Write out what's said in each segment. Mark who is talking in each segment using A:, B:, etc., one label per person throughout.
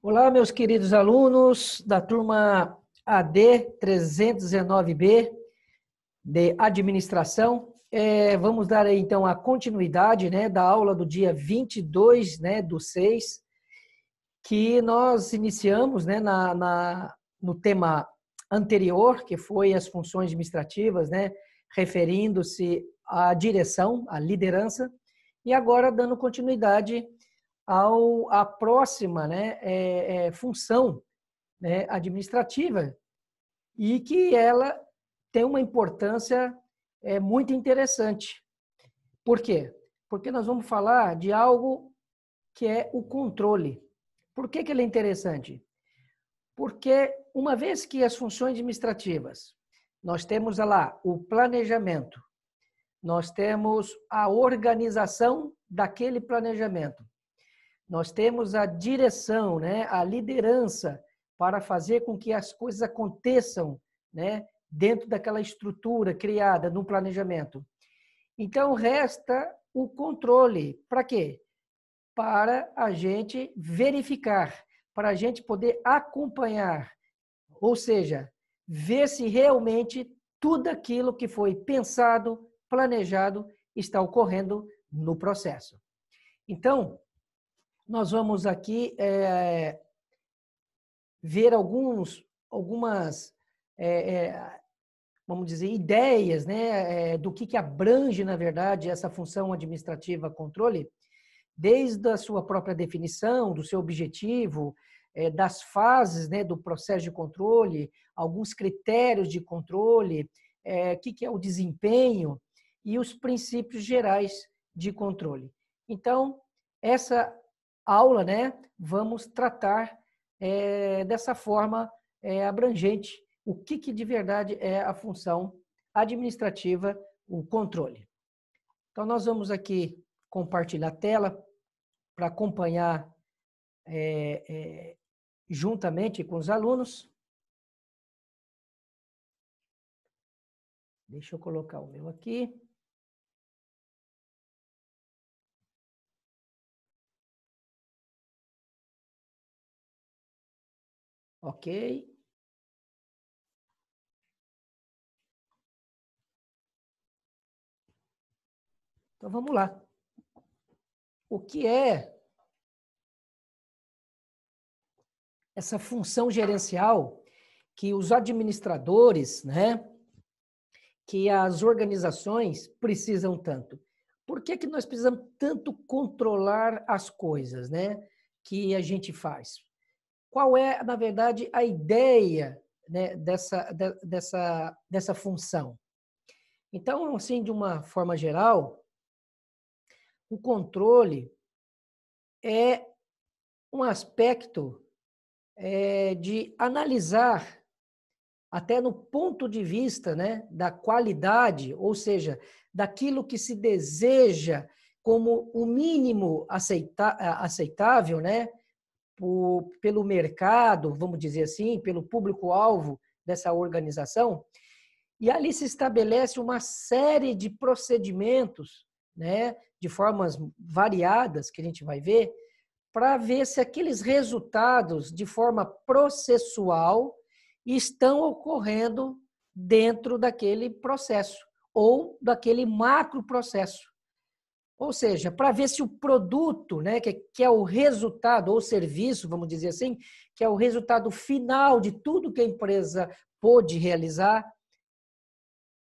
A: Olá, meus queridos alunos da turma AD 319B de Administração. Vamos dar aí, então, a continuidade, né, da aula do dia 22, né, do 6, que nós iniciamos, né, no tema anterior, que foi as funções administrativas, né, referindo-se à direção, à liderança, e agora dando continuidade à próxima, né, função, né, administrativa, e que ela tem uma importância muito interessante. Por quê? Porque nós vamos falar de algo que é o controle. Por que ele é interessante? Porque uma vez que as funções administrativas, nós temos lá o planejamento, nós temos a organização daquele planejamento, nós temos a direção, né, a liderança para fazer com que as coisas aconteçam, né, dentro daquela estrutura criada no planejamento. Então, resta o controle. Para quê? Para a gente verificar, para a gente poder acompanhar, ou seja, ver se realmente tudo aquilo que foi pensado, planejado, está ocorrendo no processo. Então, nós vamos aqui ver algumas, vamos dizer, ideias, né, do que abrange, na verdade, essa função administrativa controle, desde a sua própria definição, do seu objetivo, das fases, né, do processo de controle, alguns critérios de controle, o que é o desempenho e os princípios gerais de controle. Então, essa aula, né, vamos tratar dessa forma abrangente o que de verdade é a função administrativa, o controle. Então, nós vamos aqui compartilhar a tela para acompanhar juntamente com os alunos. Deixa eu colocar o meu aqui. Ok. Então, vamos lá. O que é essa função gerencial que os administradores, né, que as organizações precisam tanto? Por que nós precisamos tanto controlar as coisas, né, que a gente faz? Qual é, na verdade, a ideia, né, dessa função? Então, assim, de uma forma geral, o controle é um aspecto de analisar, até no ponto de vista, né, da qualidade, ou seja, daquilo que se deseja como o mínimo aceitável, né, pelo mercado, vamos dizer assim, pelo público-alvo dessa organização, e ali se estabelece uma série de procedimentos, né, de formas variadas, que a gente vai ver, para ver se aqueles resultados, de forma processual, estão ocorrendo dentro daquele processo ou daquele macro processo. Ou seja, para ver se o produto, né, que é o resultado, ou serviço, vamos dizer assim, que é o resultado final de tudo que a empresa pôde realizar,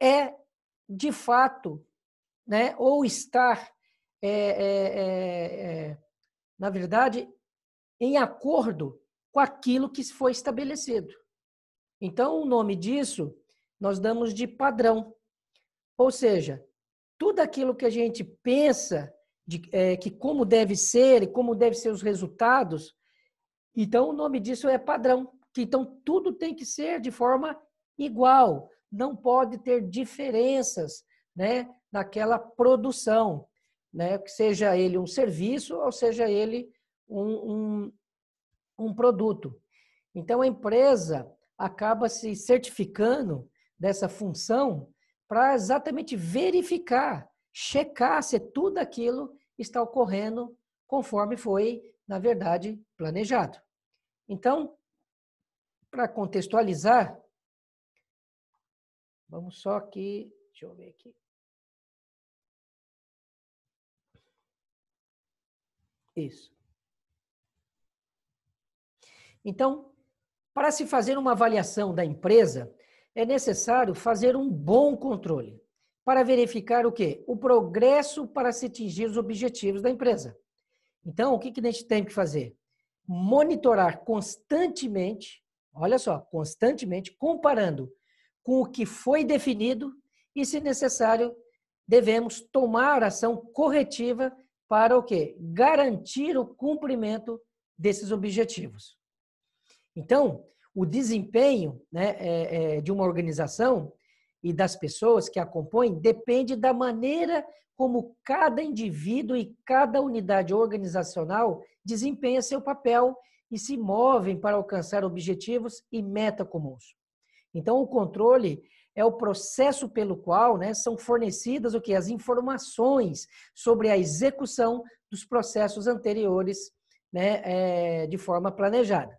A: é, de fato, né, ou estar, na verdade, em acordo com aquilo que foi estabelecido. Então, o nome disso nós damos de padrão. Ou seja, tudo aquilo que a gente pensa que como deve ser e como devem ser os resultados, então o nome disso é padrão. Então, tudo tem que ser de forma igual. Não pode ter diferenças, né, naquela produção, né, que seja ele um serviço ou seja ele um produto. Então, a empresa acaba se certificando dessa função para exatamente verificar, checar se tudo aquilo está ocorrendo conforme foi, na verdade, planejado. Então, para contextualizar, vamos só aqui, deixa eu ver aqui. Isso. Então, para se fazer uma avaliação da empresa, é necessário fazer um bom controle para verificar o quê? O progresso para se atingir os objetivos da empresa. Então, o que a gente tem que fazer? Monitorar constantemente, olha só, constantemente, comparando com o que foi definido e, se necessário, devemos tomar ação corretiva para o quê? Garantir o cumprimento desses objetivos. Então, o desempenho, né, de uma organização e das pessoas que a compõem depende da maneira como cada indivíduo e cada unidade organizacional desempenha seu papel e se movem para alcançar objetivos e metas comuns. Então, o controle é o processo pelo qual, né, são fornecidas o quê? As informações sobre a execução dos processos anteriores, né, de forma planejada.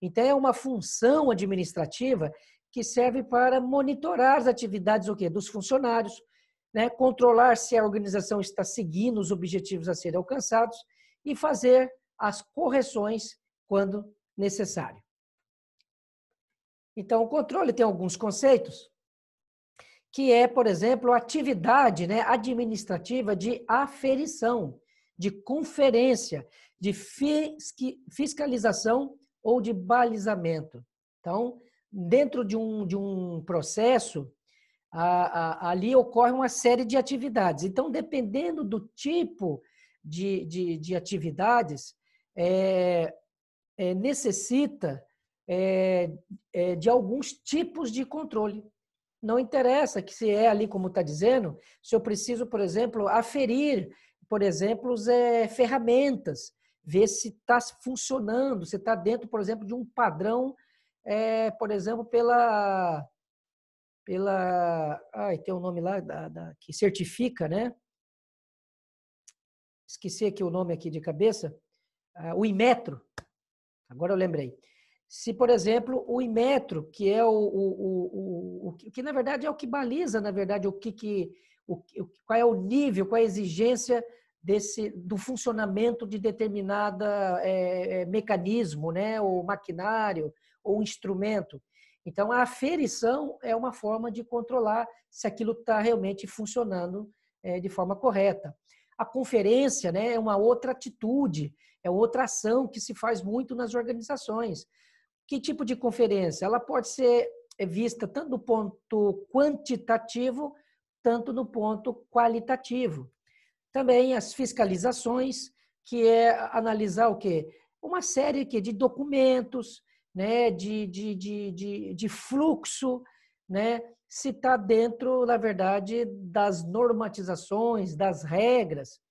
A: Então, é uma função administrativa que serve para monitorar as atividades o quê? Dos funcionários, né? Controlar se a organização está seguindo os objetivos a serem alcançados e fazer as correções quando necessário. Então, o controle tem alguns conceitos, que é, por exemplo, a atividade, né, administrativa de aferição, de conferência, de fiscalização ou de balizamento. Então, dentro de um processo, ali ocorre uma série de atividades. Então, dependendo do tipo de atividades, necessita de alguns tipos de controle. Não interessa que se é ali, como está dizendo, se eu preciso, por exemplo, aferir, por exemplo, ferramentas, ver se está funcionando, se está dentro, por exemplo, de um padrão, por exemplo, tem um nome lá que certifica, né? Esqueci aqui o nome aqui de cabeça. O Inmetro. Agora eu lembrei. Se, por exemplo, o Inmetro, que é que na verdade é o que baliza, na verdade, qual é o nível, qual é a exigência do funcionamento de determinada mecanismo, né, ou maquinário, ou instrumento. Então, a aferição é uma forma de controlar se aquilo está realmente funcionando de forma correta. A conferência, né, é uma outra atitude, é outra ação que se faz muito nas organizações. Que tipo de conferência? Ela pode ser vista tanto do ponto quantitativo, tanto no ponto qualitativo. Também as fiscalizações, que é analisar o quê? Uma série de documentos, né, de fluxo, né, se está dentro, na verdade, das normatizações, das regras.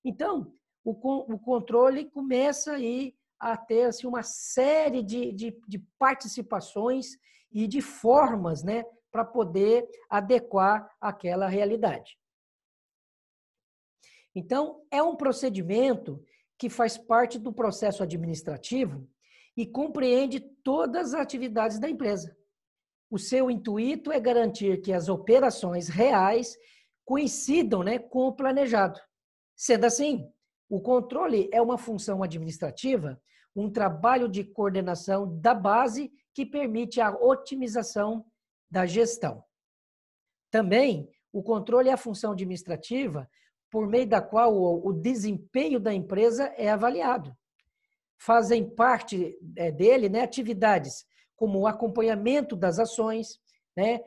A: Então, o controle começa aí a ter assim, uma série de participações e de formas, né, para poder adequar aquela realidade. Então, é um procedimento que faz parte do processo administrativo e compreende todas as atividades da empresa. O seu intuito é garantir que as operações reais coincidam, né, com o planejado. Sendo assim, o controle é uma função administrativa, um trabalho de coordenação da base que permite a otimização da gestão. Também, o controle é a função administrativa por meio da qual o desempenho da empresa é avaliado. Fazem parte dele, né, atividades como o acompanhamento das ações, né,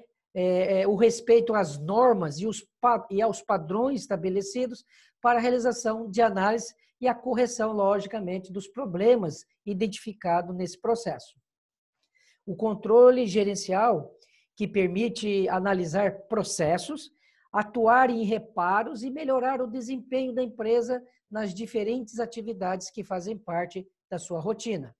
A: o respeito às normas e aos padrões estabelecidos para a realização de análise e a correção, logicamente, dos problemas identificados nesse processo. O controle gerencial, que permite analisar processos, atuar em reparos e melhorar o desempenho da empresa nas diferentes atividades que fazem parte da sua rotina.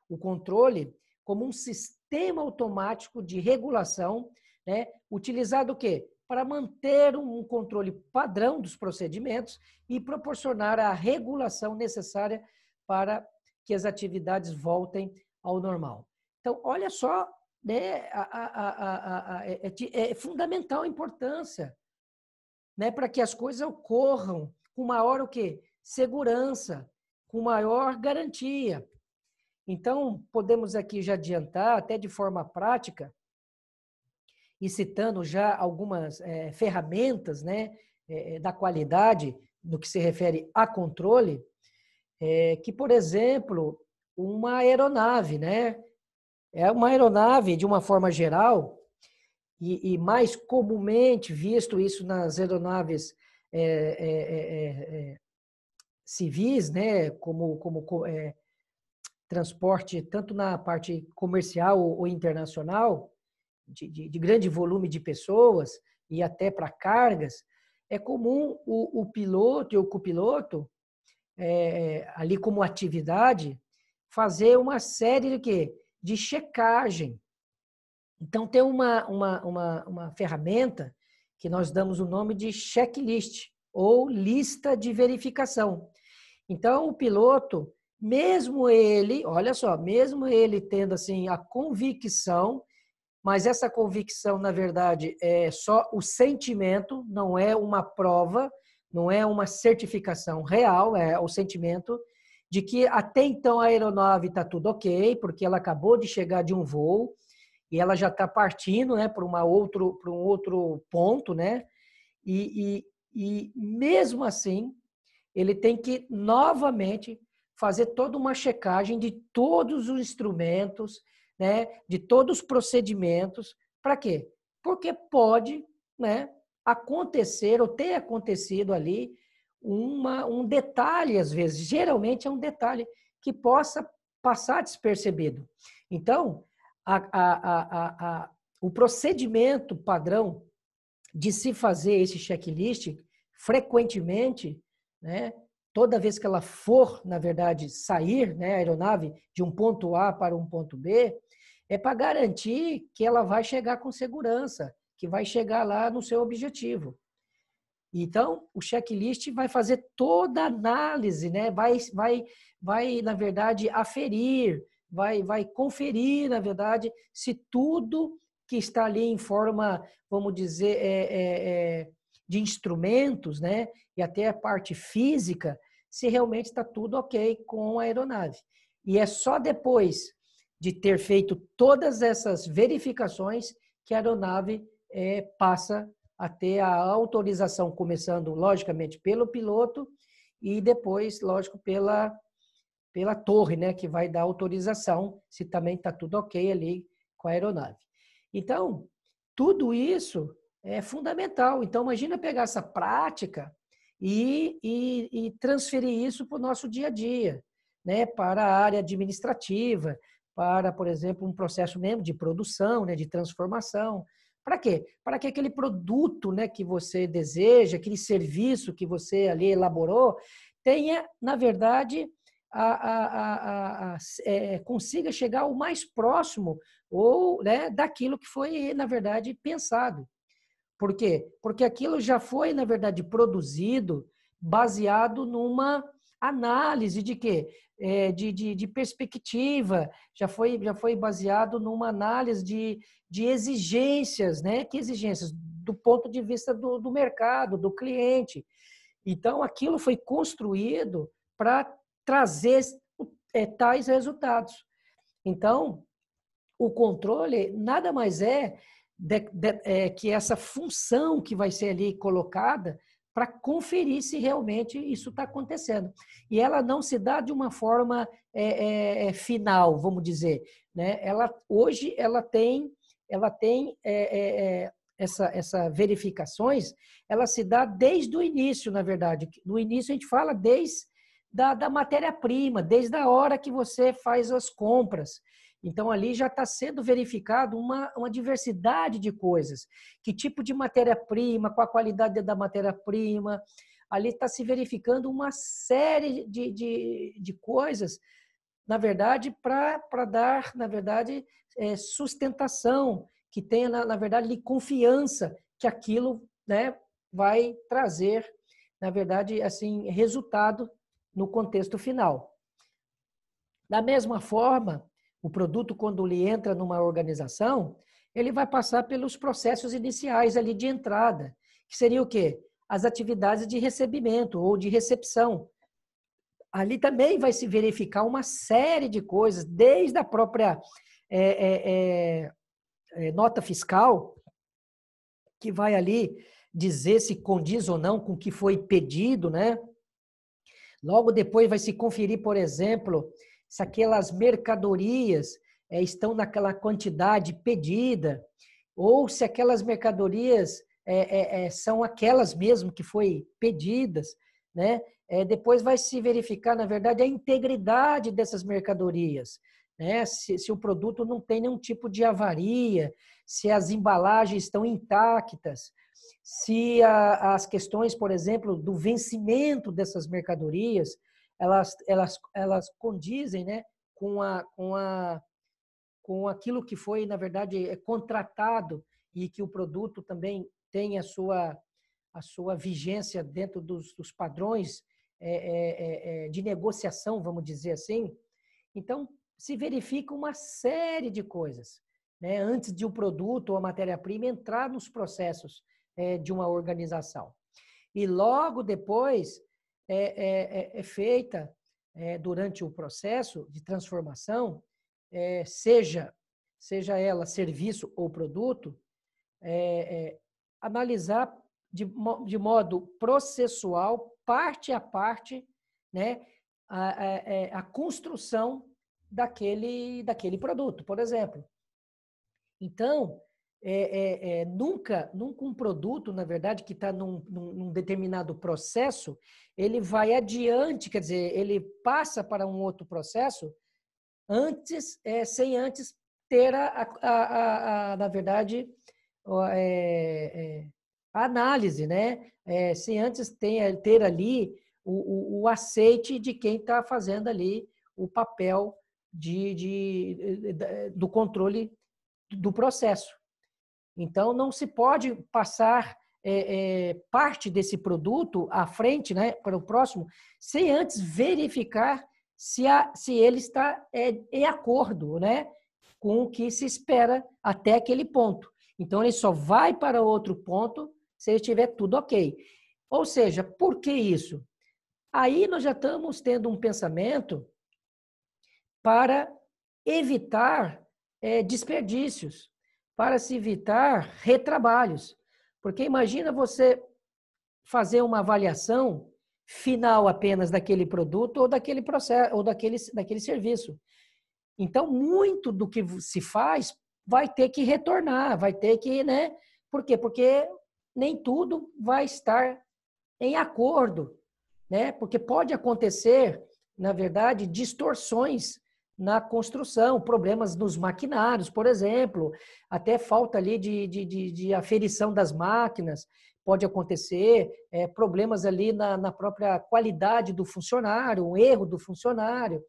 A: O controle, como um sistema automático de regulação, né, utilizado o quê? Para manter um controle padrão dos procedimentos e proporcionar a regulação necessária para que as atividades voltem ao normal. Então, olha só, né, é fundamental a importância, né, para que as coisas ocorram com maior o quê? Segurança, com maior garantia. Então, podemos aqui já adiantar, até de forma prática, e citando já algumas ferramentas, né, da qualidade, no que se refere a controle, que, por exemplo, uma aeronave, né? É uma aeronave, de uma forma geral, e mais comumente visto isso nas aeronaves civis, né? Como transporte, tanto na parte comercial ou internacional, de grande volume de pessoas e até para cargas, é comum o piloto e o copiloto, ali como atividade, fazer uma série de quê? De checagem. Então, tem uma ferramenta que nós damos o nome de checklist, ou lista de verificação. Então, o piloto, mesmo ele, olha só, mesmo ele tendo assim a convicção, mas essa convicção, na verdade, é só o sentimento, não é uma prova, não é uma certificação real, é o sentimento de que até então a aeronave está tudo ok, porque ela acabou de chegar de um voo e ela já está partindo, né, para um outro ponto, né? E mesmo assim, ele tem que novamente fazer toda uma checagem de todos os instrumentos, né, de todos os procedimentos. Para quê? Porque pode, né, acontecer ou ter acontecido ali um detalhe, às vezes, geralmente é um detalhe que possa passar despercebido. Então, o procedimento padrão de se fazer esse checklist frequentemente, né, toda vez que ela for, na verdade, sair, né, a aeronave de um ponto A para um ponto B, é para garantir que ela vai chegar com segurança, que vai chegar lá no seu objetivo. Então, o checklist vai fazer toda a análise, né? Vai, na verdade, aferir, vai conferir, na verdade, se tudo que está ali em forma, vamos dizer, de instrumentos, né? E até a parte física, se realmente está tudo ok com a aeronave. E é só depois de ter feito todas essas verificações que a aeronave passa a ter a autorização, começando, logicamente, pelo piloto e depois, lógico, pela torre, né, que vai dar autorização, se também está tudo ok ali com a aeronave. Então, tudo isso é fundamental. Então, imagina pegar essa prática e transferir isso para o nosso dia a dia, né, para a área administrativa, para, por exemplo, um processo mesmo de produção, né, de transformação. Para quê? Para que aquele produto, né, que você deseja, aquele serviço que você ali elaborou, tenha, na verdade, consiga chegar o mais próximo ou, né, daquilo que foi, na verdade, pensado. Por quê? Porque aquilo já foi, na verdade, produzido baseado numa análise de quê? De perspectiva, já foi baseado numa análise de exigências, né? Que exigências? Do ponto de vista do mercado, do cliente. Então, aquilo foi construído para trazer tais resultados. Então, o controle nada mais que essa função que vai ser ali colocada para conferir se realmente isso está acontecendo. E ela não se dá de uma forma final, vamos dizer. Né? Hoje ela tem essa verificações, ela se dá desde o início, na verdade. No início a gente fala desde da matéria-prima, desde a hora que você faz as compras. Então, ali já está sendo verificado uma diversidade de coisas. Que tipo de matéria-prima, qual a qualidade da matéria-prima. Ali está se verificando uma série de coisas, na verdade, para dar, na verdade, sustentação, que tenha, na verdade, confiança que aquilo, né, vai trazer, na verdade, assim, resultado no contexto final. Da mesma forma, o produto, quando ele entra numa organização, ele vai passar pelos processos iniciais ali de entrada, que seria o quê? As atividades de recebimento ou de recepção. Ali também vai se verificar uma série de coisas, desde a própria nota fiscal, que vai ali dizer se condiz ou não com o que foi pedido, né? Logo depois vai se conferir, por exemplo, se aquelas mercadorias estão naquela quantidade pedida, ou se aquelas mercadorias são aquelas mesmo que foi pedidas, né? Depois vai se verificar, na verdade, a integridade dessas mercadorias, né? Se o produto não tem nenhum tipo de avaria, se as embalagens estão intactas, se as questões, por exemplo, do vencimento dessas mercadorias, elas condizem, né, com aquilo que foi, na verdade, contratado e que o produto também tem a sua vigência dentro dos padrões de negociação, vamos dizer assim. Então, se verifica uma série de coisas, né, antes de o produto ou a matéria-prima entrar nos processos de uma organização. E logo depois é feita, durante o processo de transformação, seja ela serviço ou produto, analisar de modo processual, parte a parte, né, a construção daquele produto, por exemplo. Então, nunca um produto, na verdade, que está num determinado processo, ele vai adiante, quer dizer, ele passa para um outro processo sem antes ter, na verdade, a análise, né? Sem antes ter ali o aceite de quem está fazendo ali o papel do controle do processo. Então, não se pode passar parte desse produto à frente, né, para o próximo, sem antes verificar se ele está em acordo, né, com o que se espera até aquele ponto. Então, ele só vai para outro ponto se ele tiver tudo ok. Ou seja, por que isso? Aí nós já estamos tendo um pensamento para evitar desperdícios, para se evitar retrabalhos. Porque imagina você fazer uma avaliação final apenas daquele produto ou daquele processo ou daquele serviço. Então, muito do que se faz vai ter que retornar, vai ter que, né? Por quê? Porque nem tudo vai estar em acordo, né? Porque pode acontecer, na verdade, distorções na construção, problemas nos maquinários, por exemplo, até falta ali de aferição das máquinas, pode acontecer, problemas ali na própria qualidade do funcionário, um erro do funcionário.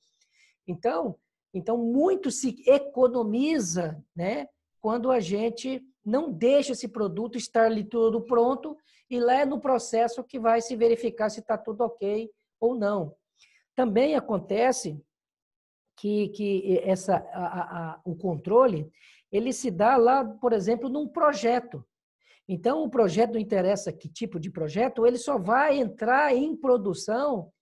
A: Então, muito se economiza, né, quando a gente não deixa esse produto estar ali tudo pronto e lá é no processo que vai se verificar se está tudo ok ou não. Também acontece que o controle ele se dá lá, por exemplo, num projeto. Então, o projeto não interessa que tipo de projeto, ele só vai entrar em produção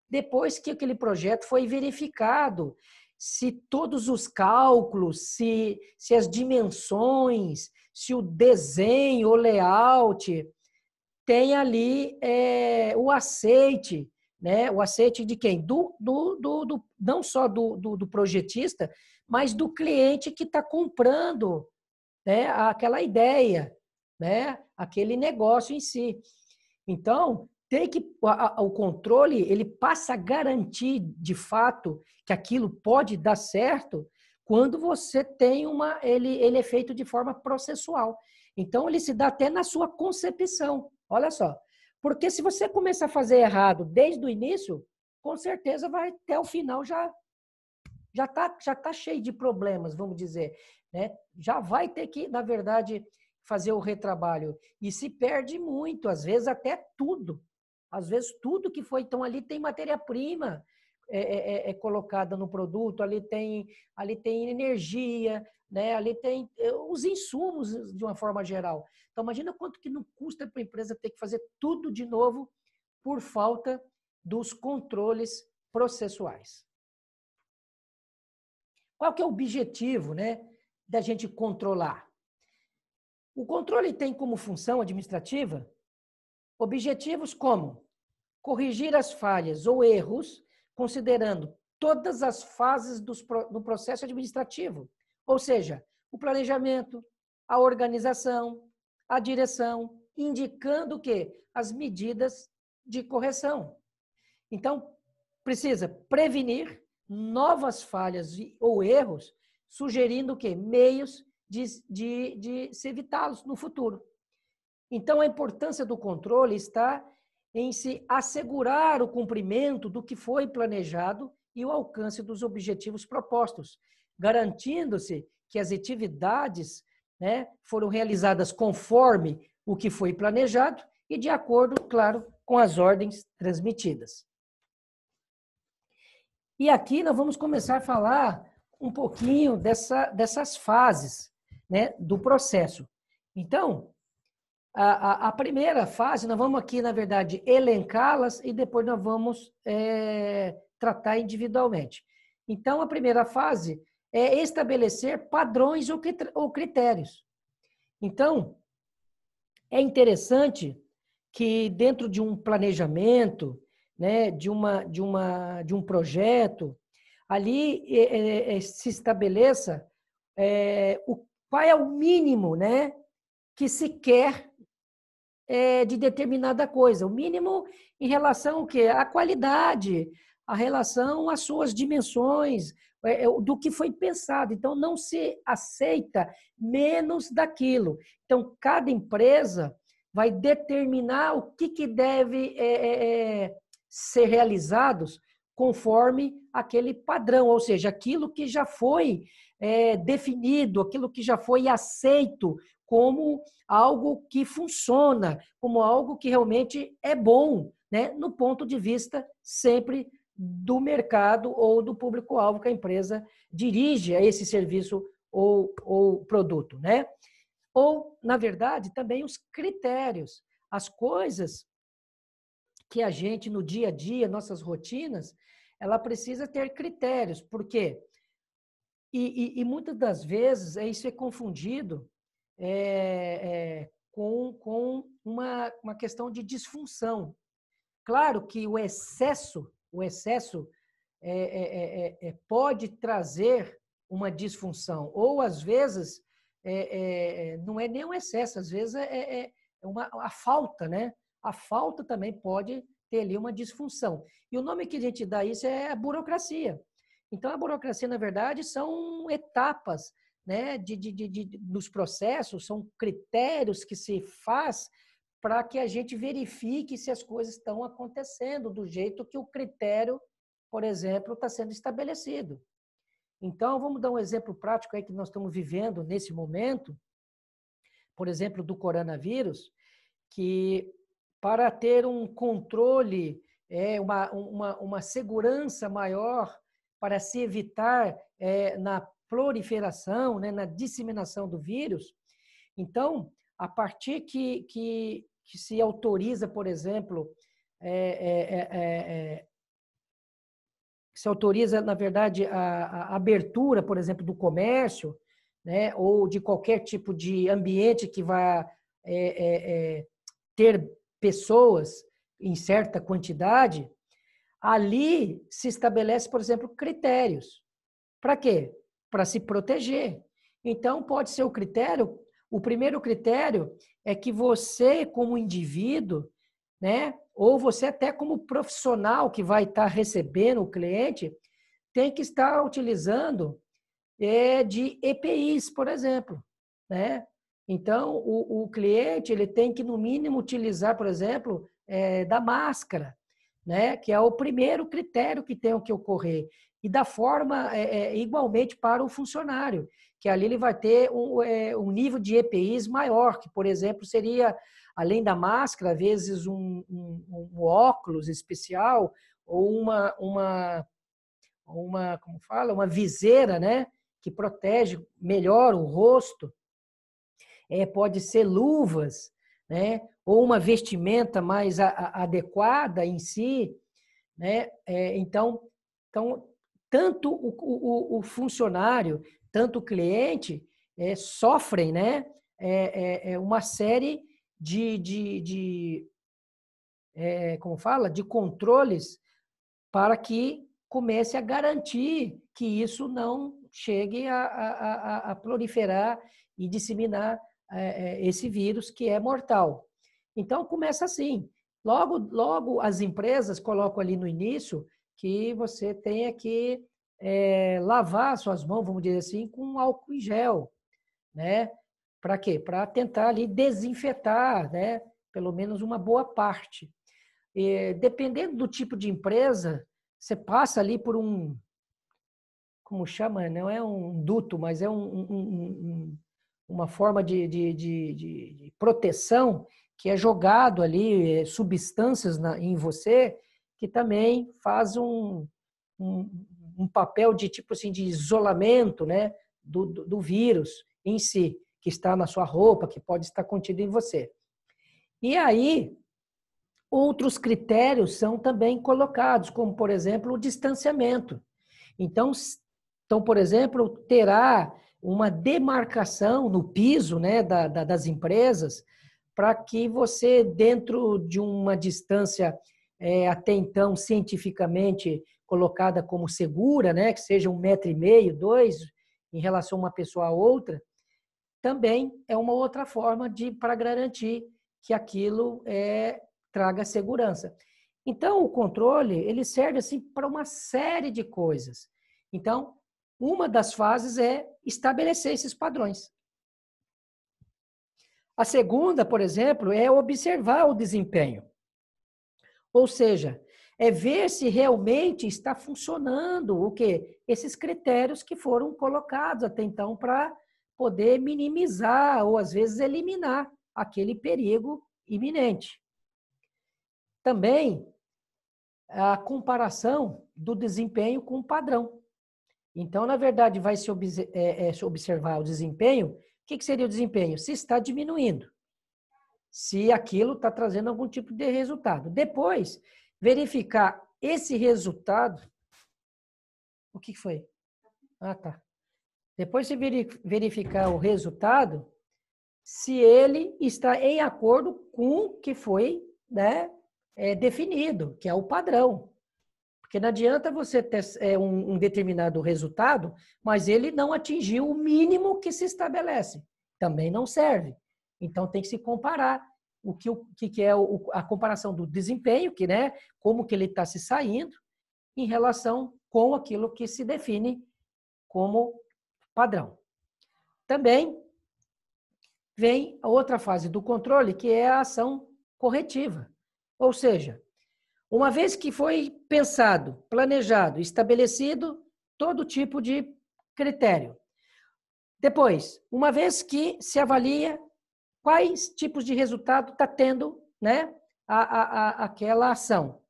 A: depois que aquele projeto foi verificado, se todos os cálculos, se as dimensões, se o desenho, o layout, tem ali o aceite, né? O aceite de quem? Não só do projetista, mas do cliente que está comprando, né? Aquela ideia, né? Aquele negócio em si. Então, o controle ele passa a garantir de fato que aquilo pode dar certo quando você tem ele é feito de forma processual. Então, ele se dá até na sua concepção. Olha só. Porque se você começar a fazer errado desde o início, com certeza vai até o final já tá cheio de problemas, vamos dizer, né? Já vai ter que, na verdade, fazer o retrabalho e se perde muito, às vezes até tudo. Às vezes tudo que foi então ali tem matéria-prima colocada no produto, ali tem energia, né? Ali tem os insumos de uma forma geral. Então, imagina quanto que não custa para a empresa ter que fazer tudo de novo por falta dos controles processuais. Qual que é o objetivo, né, da gente controlar? O controle tem como função administrativa objetivos como corrigir as falhas ou erros, considerando todas as fases do processo administrativo, ou seja, o planejamento, a organização, a direção, indicando o quê? As medidas de correção. Então, precisa prevenir novas falhas ou erros, sugerindo o quê? Meios de se evitá-los no futuro. Então, a importância do controle está em se assegurar o cumprimento do que foi planejado e o alcance dos objetivos propostos, garantindo-se que as atividades, né, foram realizadas conforme o que foi planejado e de acordo, claro, com as ordens transmitidas. E aqui nós vamos começar a falar um pouquinho dessas fases, né, do processo. Então, a primeira fase, nós vamos aqui, na verdade, elencá-las e depois nós vamos tratar individualmente. Então, a primeira fase é estabelecer padrões ou critérios. Então, é interessante que dentro de um planejamento, né, de um projeto, ali se estabeleça qual é o mínimo, né, que se quer de determinada coisa. O mínimo em relação ao quê? À qualidade, a relação às suas dimensões, do que foi pensado. Então, não se aceita menos daquilo. Então, cada empresa vai determinar o que deve ser realizados conforme aquele padrão, ou seja, aquilo que já foi definido, aquilo que já foi aceito como algo que funciona, como algo que realmente é bom, né, no ponto de vista sempre do mercado ou do público-alvo que a empresa dirige a esse serviço ou produto, né? Ou, na verdade, também os critérios, as coisas que a gente, no dia a dia, nossas rotinas, ela precisa ter critérios. Por quê? E muitas das vezes isso é confundido com uma questão de disfunção. Claro que o excesso pode trazer uma disfunção, ou às vezes não é nem um excesso, às vezes a falta, né? A falta também pode ter ali uma disfunção. E o nome que a gente dá a isso é a burocracia. Então, a burocracia, na verdade, são etapas, né, nos processos, são critérios que se faz para que a gente verifique se as coisas estão acontecendo do jeito que o critério, por exemplo, está sendo estabelecido. Então, vamos dar um exemplo prático aí que nós estamos vivendo nesse momento, por exemplo, do coronavírus, que para ter um controle, uma segurança maior para se evitar na proliferação, né, na disseminação do vírus. Então, a partir que se autoriza, por exemplo, se autoriza, na verdade, a abertura, por exemplo, do comércio, né, ou de qualquer tipo de ambiente que vá ter pessoas em certa quantidade, ali se estabelece, por exemplo, critérios. Para quê? Para se proteger. Então, pode ser o primeiro critério é que você, como indivíduo, né, ou você até como profissional que vai estar recebendo o cliente, tem que estar utilizando de EPIs, por exemplo, né? Então, o cliente ele tem que, no mínimo, utilizar, por exemplo, da máscara, né? Que é o primeiro critério que tem que ocorrer. E da forma igualmente para o funcionário, que ali ele vai ter um nível de EPIs maior, que, por exemplo, seria, além da máscara, às vezes um óculos especial ou uma como fala, uma viseira, né? Que protege melhor o rosto. Pode ser luvas, né? Ou uma vestimenta mais adequada em si, né? Então, tanto o funcionário, tanto o cliente sofrem, né? Uma série como fala, de controles para que comece a garantir que isso não chegue a proliferar e disseminar esse vírus que é mortal. Então, começa assim. Logo as empresas colocam ali no início que você tenha que lavar suas mãos, vamos dizer assim, com álcool em gel, né? Para quê? Para tentar ali desinfetar, né? Pelo menos uma boa parte. Dependendo do tipo de empresa, você passa ali por como chama? Não é um duto, mas é uma forma de proteção que é jogado ali, substâncias em você, que também faz um papel de tipo assim, de isolamento, né, do vírus em si, que está na sua roupa, que pode estar contido em você. E aí, outros critérios são também colocados, como, por exemplo, o distanciamento. Então, por exemplo, terá uma demarcação no piso, né, das empresas, para que você, dentro de uma distância até então cientificamente colocada como segura, né, que seja 1,5 m, 2, em relação a uma pessoa a outra, também é uma outra forma para garantir que aquilo traga segurança. Então, o controle, ele serve assim para uma série de coisas. Então, uma das fases é estabelecer esses padrões. A segunda, por exemplo, é observar o desempenho. Ou seja, é ver se realmente está funcionando o quê? Esses critérios que foram colocados até então para poder minimizar ou às vezes eliminar aquele perigo iminente. Também a comparação do desempenho com o padrão. Então, na verdade, vai se observar o desempenho. O que seria o desempenho? Se está diminuindo. Se aquilo está trazendo algum tipo de resultado. Depois, verificar esse resultado. O que foi? Ah, tá. Depois de verificar o resultado, se ele está em acordo com o que foi, né, definido, que é o padrão. Porque não adianta você ter um determinado resultado, mas ele não atingiu o mínimo que se estabelece. Também não serve. Então tem que se comparar o que é a comparação do desempenho, que, né, como que ele está se saindo, em relação com aquilo que se define como padrão. Também vem a outra fase do controle, que é a ação corretiva. Ou seja, uma vez que foi pensado, planejado, estabelecido todo tipo de critério. Depois, uma vez que se avalia quais tipos de resultado está tendo, né, aquela ação.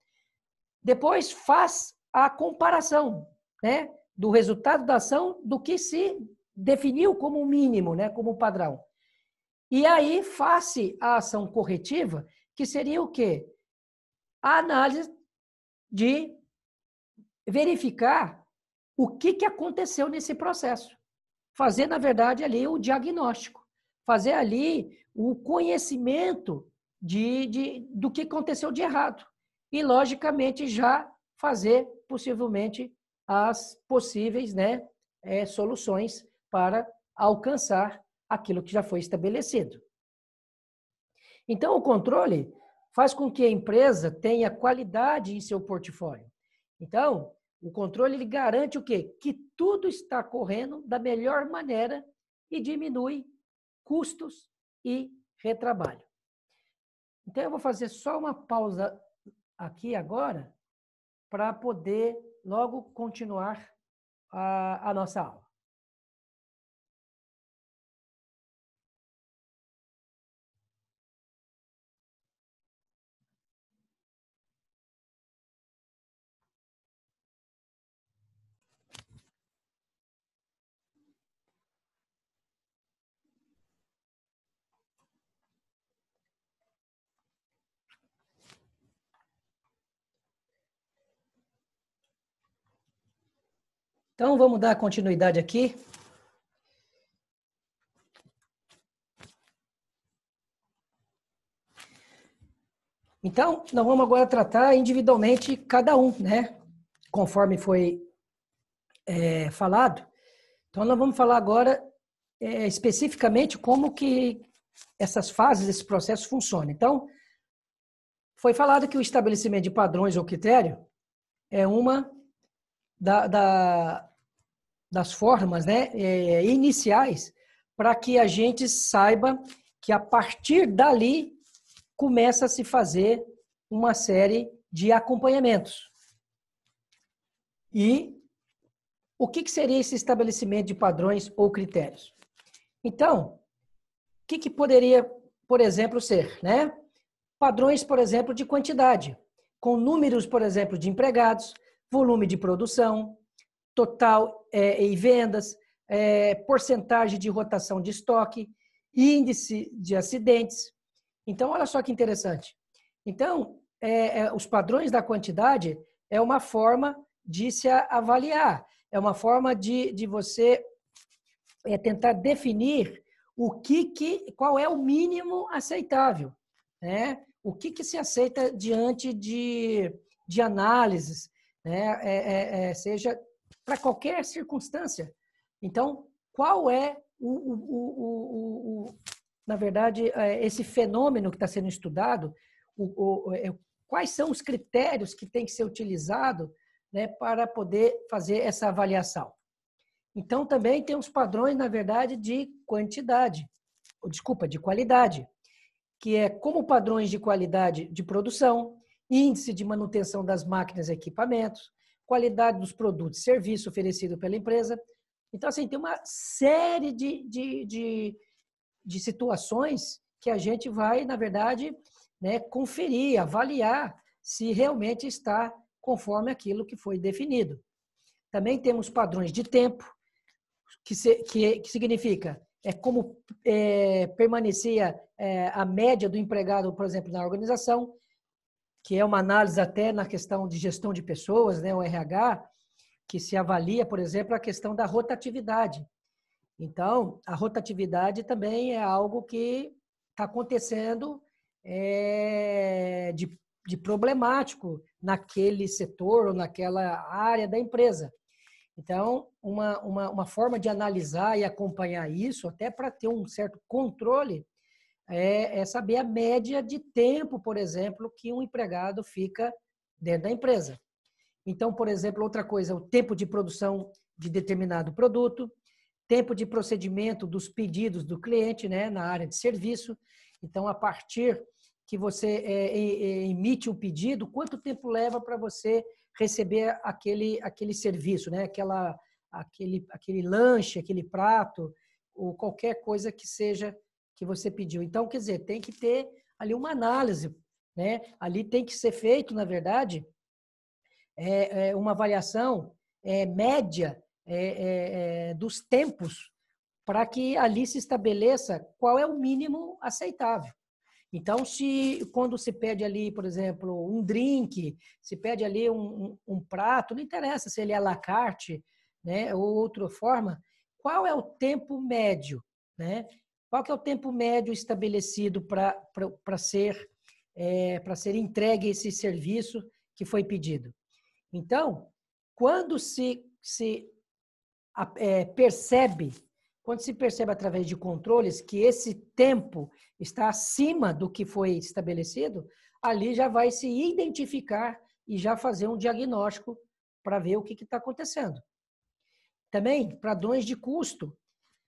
A: Depois faz a comparação, né, do resultado da ação do que se definiu como mínimo, né, como padrão. E aí faz a ação corretiva, que seria o quê? A análise de verificar o que aconteceu nesse processo. Fazer, na verdade, ali o diagnóstico. Fazer ali o conhecimento do que aconteceu de errado. E, logicamente, já fazer, possivelmente, as possíveis, né, soluções para alcançar aquilo que já foi estabelecido. Então, o controle faz com que a empresa tenha qualidade em seu portfólio. Então, o controle ele garante o quê? Que tudo está correndo da melhor maneira e diminui custos e retrabalho. Então, eu vou fazer só uma pausa aqui agora para poder logo continuar a nossa aula. Então, vamos dar continuidade aqui. Então, nós vamos agora tratar individualmente cada um, né? Conforme foi falado. Então, nós vamos falar agora especificamente como que essas fases, esse processo funciona. Então, foi falado que o estabelecimento de padrões ou critério é uma das formas, né, iniciais para que a gente saiba que a partir dali começa a se fazer uma série de acompanhamentos. E o que seria esse estabelecimento de padrões ou critérios? Então, o que poderia, por exemplo, ser, né? Padrões, por exemplo, de quantidade, com números, por exemplo, de empregados, volume de produção, total e vendas, porcentagem de rotação de estoque, índice de acidentes. Então, olha só que interessante. Então, os padrões da quantidade é uma forma de se avaliar, é uma forma de você tentar definir qual é o mínimo aceitável, né? O que se aceita diante de análises, né? Seja para qualquer circunstância. Então, qual é na verdade, esse fenômeno que está sendo estudado, quais são os critérios que tem que ser utilizado, né, para poder fazer essa avaliação? Então, também tem os padrões, na verdade, de quantidade, de qualidade, que é como padrões de qualidade de produção, índice de manutenção das máquinas e equipamentos, qualidade dos produtos e serviços oferecidos pela empresa. Então, assim, tem uma série de situações que a gente vai, na verdade, né, conferir, avaliar se realmente está conforme aquilo que foi definido. Também temos padrões de tempo, que significa como permanecia a média do empregado, por exemplo, na organização, que é uma análise até na questão de gestão de pessoas, né, o RH, que se avalia, por exemplo, a questão da rotatividade. Então, a rotatividade também é algo que está acontecendo de problemático naquele setor ou naquela área da empresa. Então, uma forma de analisar e acompanhar isso, até para ter um certo controle, é saber a média de tempo, por exemplo, que um empregado fica dentro da empresa. Então, por exemplo, outra coisa, o tempo de produção de determinado produto, tempo de procedimento dos pedidos do cliente, né, na área de serviço. Então, a partir que você emite o pedido, quanto tempo leva para você receber aquele serviço, né? aquele lanche, aquele prato, ou qualquer coisa que seja que você pediu. Então, quer dizer, tem que ter ali uma análise, né? Ali tem que ser feito, na verdade, uma avaliação média dos tempos para que ali se estabeleça qual é o mínimo aceitável. Então, quando se pede ali, por exemplo, um drink, se pede ali um prato, não interessa se ele é à la carte, né, ou outra forma, qual é o tempo médio, né? Qual que é o tempo médio estabelecido para ser entregue esse serviço que foi pedido? Então, quando se percebe, através de controles que esse tempo está acima do que foi estabelecido, ali já vai se identificar e já fazer um diagnóstico para ver o que está acontecendo. Também, padrões de custo,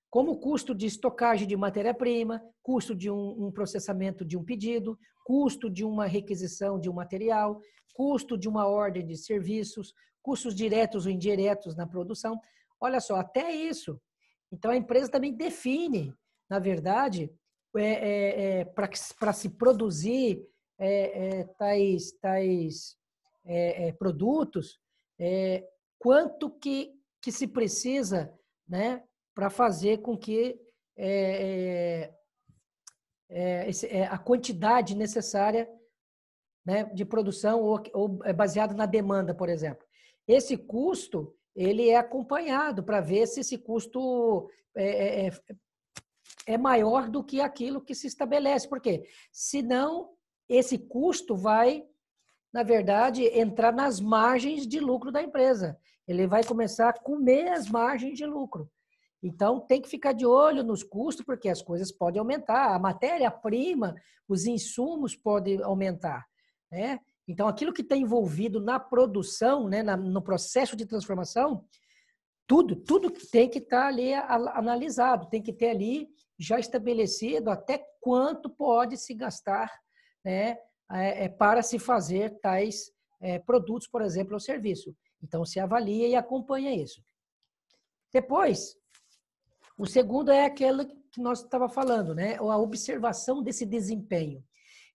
A: como o custo de estocagem de matéria-prima, custo de um processamento de um pedido, custo de uma requisição de um material, custo de uma ordem de serviços, custos diretos ou indiretos na produção. Olha só, até isso. Então, a empresa também define, na verdade, para se produzir tais produtos, quanto que se precisa, né, para fazer com que a quantidade necessária, né, de produção ou baseada na demanda, por exemplo. Esse custo, ele é acompanhado para ver se esse custo é maior do que aquilo que se estabelece. Por quê? Senão, esse custo vai, na verdade, entrar nas margens de lucro da empresa. Ele vai começar a comer as margens de lucro. Então, tem que ficar de olho nos custos, porque as coisas podem aumentar. A matéria-prima, os insumos podem aumentar, né? Então, aquilo que está envolvido na produção, né, no processo de transformação, tudo tem que estar ali analisado, tem que ter ali já estabelecido até quanto pode se gastar, né, para se fazer tais produtos, por exemplo, ou serviço. Então, se avalia e acompanha isso. Depois, o segundo é aquele que nós estávamos falando, né, a observação desse desempenho.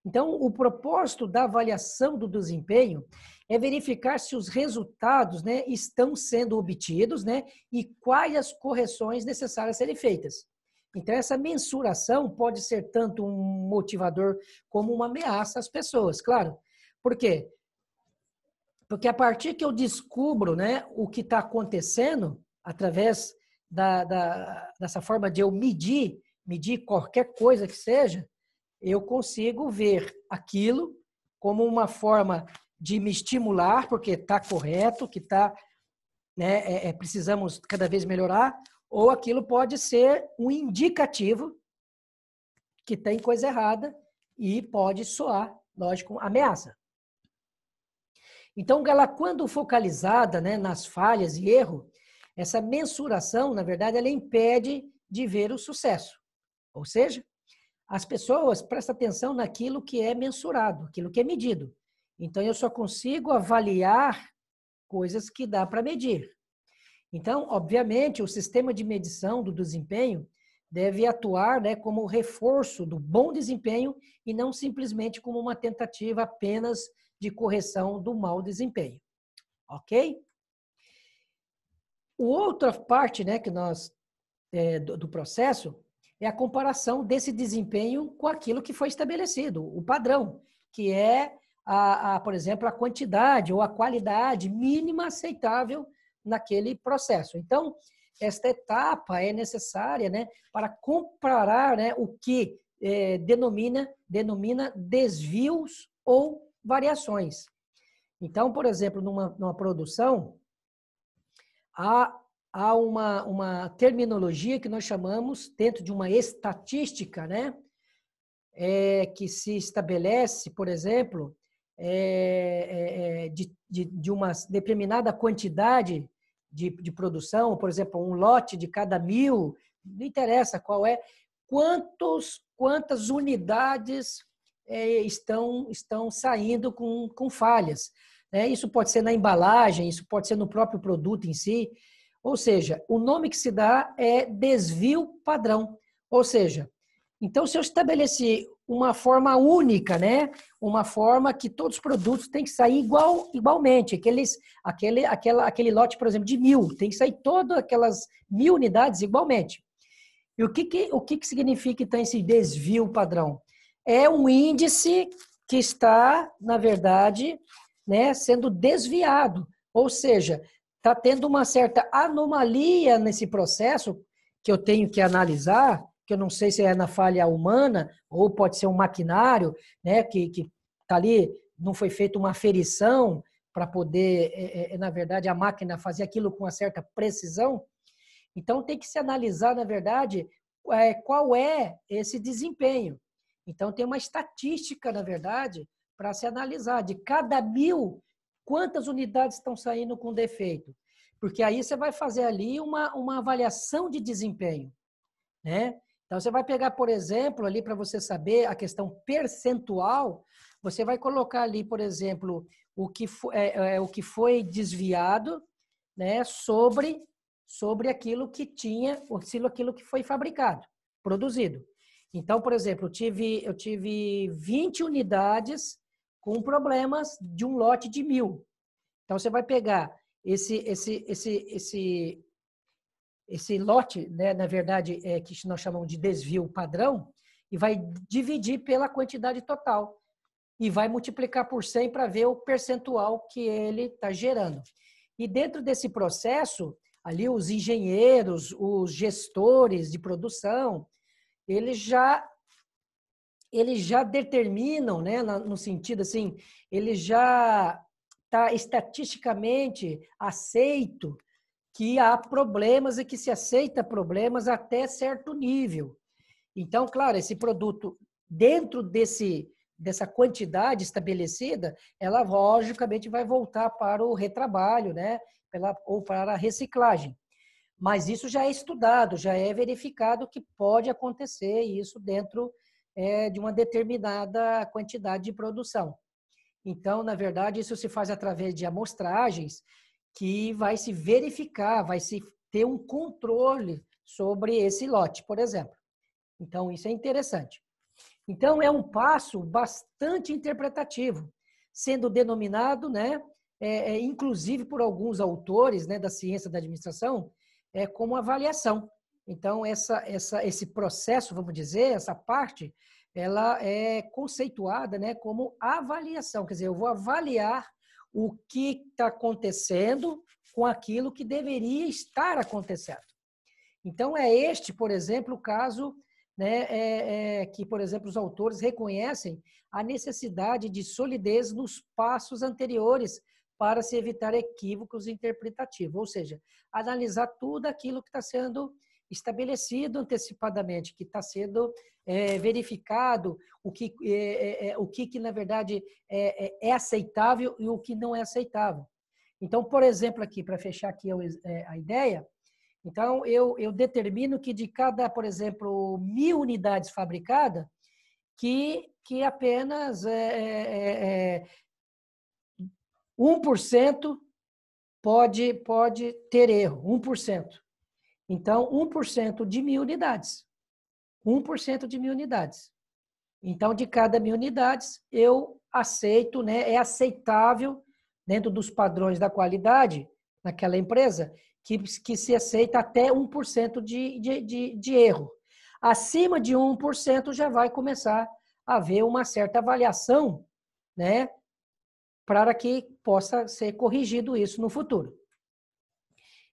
A: Então, o propósito da avaliação do desempenho é verificar se os resultados, né, estão sendo obtidos, né, e quais as correções necessárias a serem feitas. Então, essa mensuração pode ser tanto um motivador como uma ameaça às pessoas, claro. Por quê? Porque a partir que eu descubro, né, o que está acontecendo, através dessa forma de eu medir qualquer coisa que seja, eu consigo ver aquilo como uma forma de me estimular, porque está correto, que está, né, precisamos cada vez melhorar, ou aquilo pode ser um indicativo que tem coisa errada e pode soar, lógico, ameaça. Então, ela, quando focalizada, né, nas falhas e erro, essa mensuração, na verdade, ela impede de ver o sucesso. Ou seja, as pessoas prestam atenção naquilo que é mensurado, aquilo que é medido. Então, eu só consigo avaliar coisas que dá para medir. Então, obviamente, o sistema de medição do desempenho deve atuar, né, como reforço do bom desempenho e não simplesmente como uma tentativa apenas de correção do mau desempenho. Ok? Outra parte, né, que nós do processo é a comparação desse desempenho com aquilo que foi estabelecido, o padrão, que é, por exemplo, a quantidade ou a qualidade mínima aceitável naquele processo. Então, esta etapa é necessária, né, para comparar, né, o que denomina desvios ou variações. Então, por exemplo, numa produção, há uma terminologia que nós chamamos, dentro de uma estatística, né, que se estabelece, por exemplo, de uma determinada quantidade de produção, por exemplo, um lote de cada 1000, não interessa qual é, quantas unidades estão saindo com falhas. Isso pode ser na embalagem, isso pode ser no próprio produto em si. Ou seja, o nome que se dá é desvio padrão. Ou seja, então se eu estabelecer uma forma única, né, uma forma que todos os produtos têm que sair igualmente, aquele lote, por exemplo, de 1000, tem que sair todas aquelas 1000 unidades igualmente. E o que significa, então, esse desvio padrão? É um índice que está, na verdade, né, sendo desviado, ou seja, está tendo uma certa anomalia nesse processo que eu tenho que analisar, que eu não sei se é na falha humana ou pode ser um maquinário, né, que está ali, não foi feita uma aferição para poder, na verdade, a máquina fazer aquilo com uma certa precisão. Então, tem que se analisar, na verdade, qual é esse desempenho. Então, tem uma estatística, na verdade, para se analisar. De cada 1000, quantas unidades estão saindo com defeito? Porque aí você vai fazer ali uma avaliação de desempenho, né? Então, você vai pegar, por exemplo, ali para você saber a questão percentual, você vai colocar ali, por exemplo, o que foi desviado, né, sobre aquilo que tinha, aquilo que foi fabricado, produzido. Então, por exemplo, eu tive 20 unidades com problemas de um lote de 1000. Então, você vai pegar esse lote, né, na verdade, que nós chamamos de desvio padrão, e vai dividir pela quantidade total. E vai multiplicar por 100 para ver o percentual que ele está gerando. E dentro desse processo, ali os engenheiros, os gestores de produção, eles já determinam, né, no sentido assim, eles já está estatisticamente aceito que há problemas e que se aceita problemas até certo nível. Então, claro, esse produto, dentro dessa quantidade estabelecida, ela logicamente vai voltar para o retrabalho, né, ou para a reciclagem. Mas isso já é estudado, já é verificado que pode acontecer isso dentro de uma determinada quantidade de produção. Então, na verdade, isso se faz através de amostragens que vai se verificar, vai se ter um controle sobre esse lote, por exemplo. Então, isso é interessante. Então, é um passo bastante interpretativo, sendo denominado, né, inclusive por alguns autores, né, da ciência da administração, como avaliação. Então, esse processo, vamos dizer, essa parte, ela é conceituada, né, como avaliação. Quer dizer, eu vou avaliar o que está acontecendo com aquilo que deveria estar acontecendo. Então, é este, por exemplo, o caso, né, que, por exemplo, os autores reconhecem a necessidade de solidez nos passos anteriores para se evitar equívocos interpretativos, ou seja, analisar tudo aquilo que está sendo estabelecido antecipadamente, que está sendo verificado, o que na verdade é aceitável e o que não é aceitável. Então, por exemplo, aqui, para fechar aqui a ideia, então, eu determino que de cada, por exemplo, 1.000 unidades fabricadas, que apenas 1% pode ter erro, 1%. Então, 1% de 1.000 unidades. 1% de 1.000 unidades. Então, de cada 1.000 unidades, eu aceito, né, é aceitável, dentro dos padrões da qualidade, naquela empresa, que se aceita até 1% de erro. Acima de 1% já vai começar a haver uma certa avaliação, né, para que possa ser corrigido isso no futuro.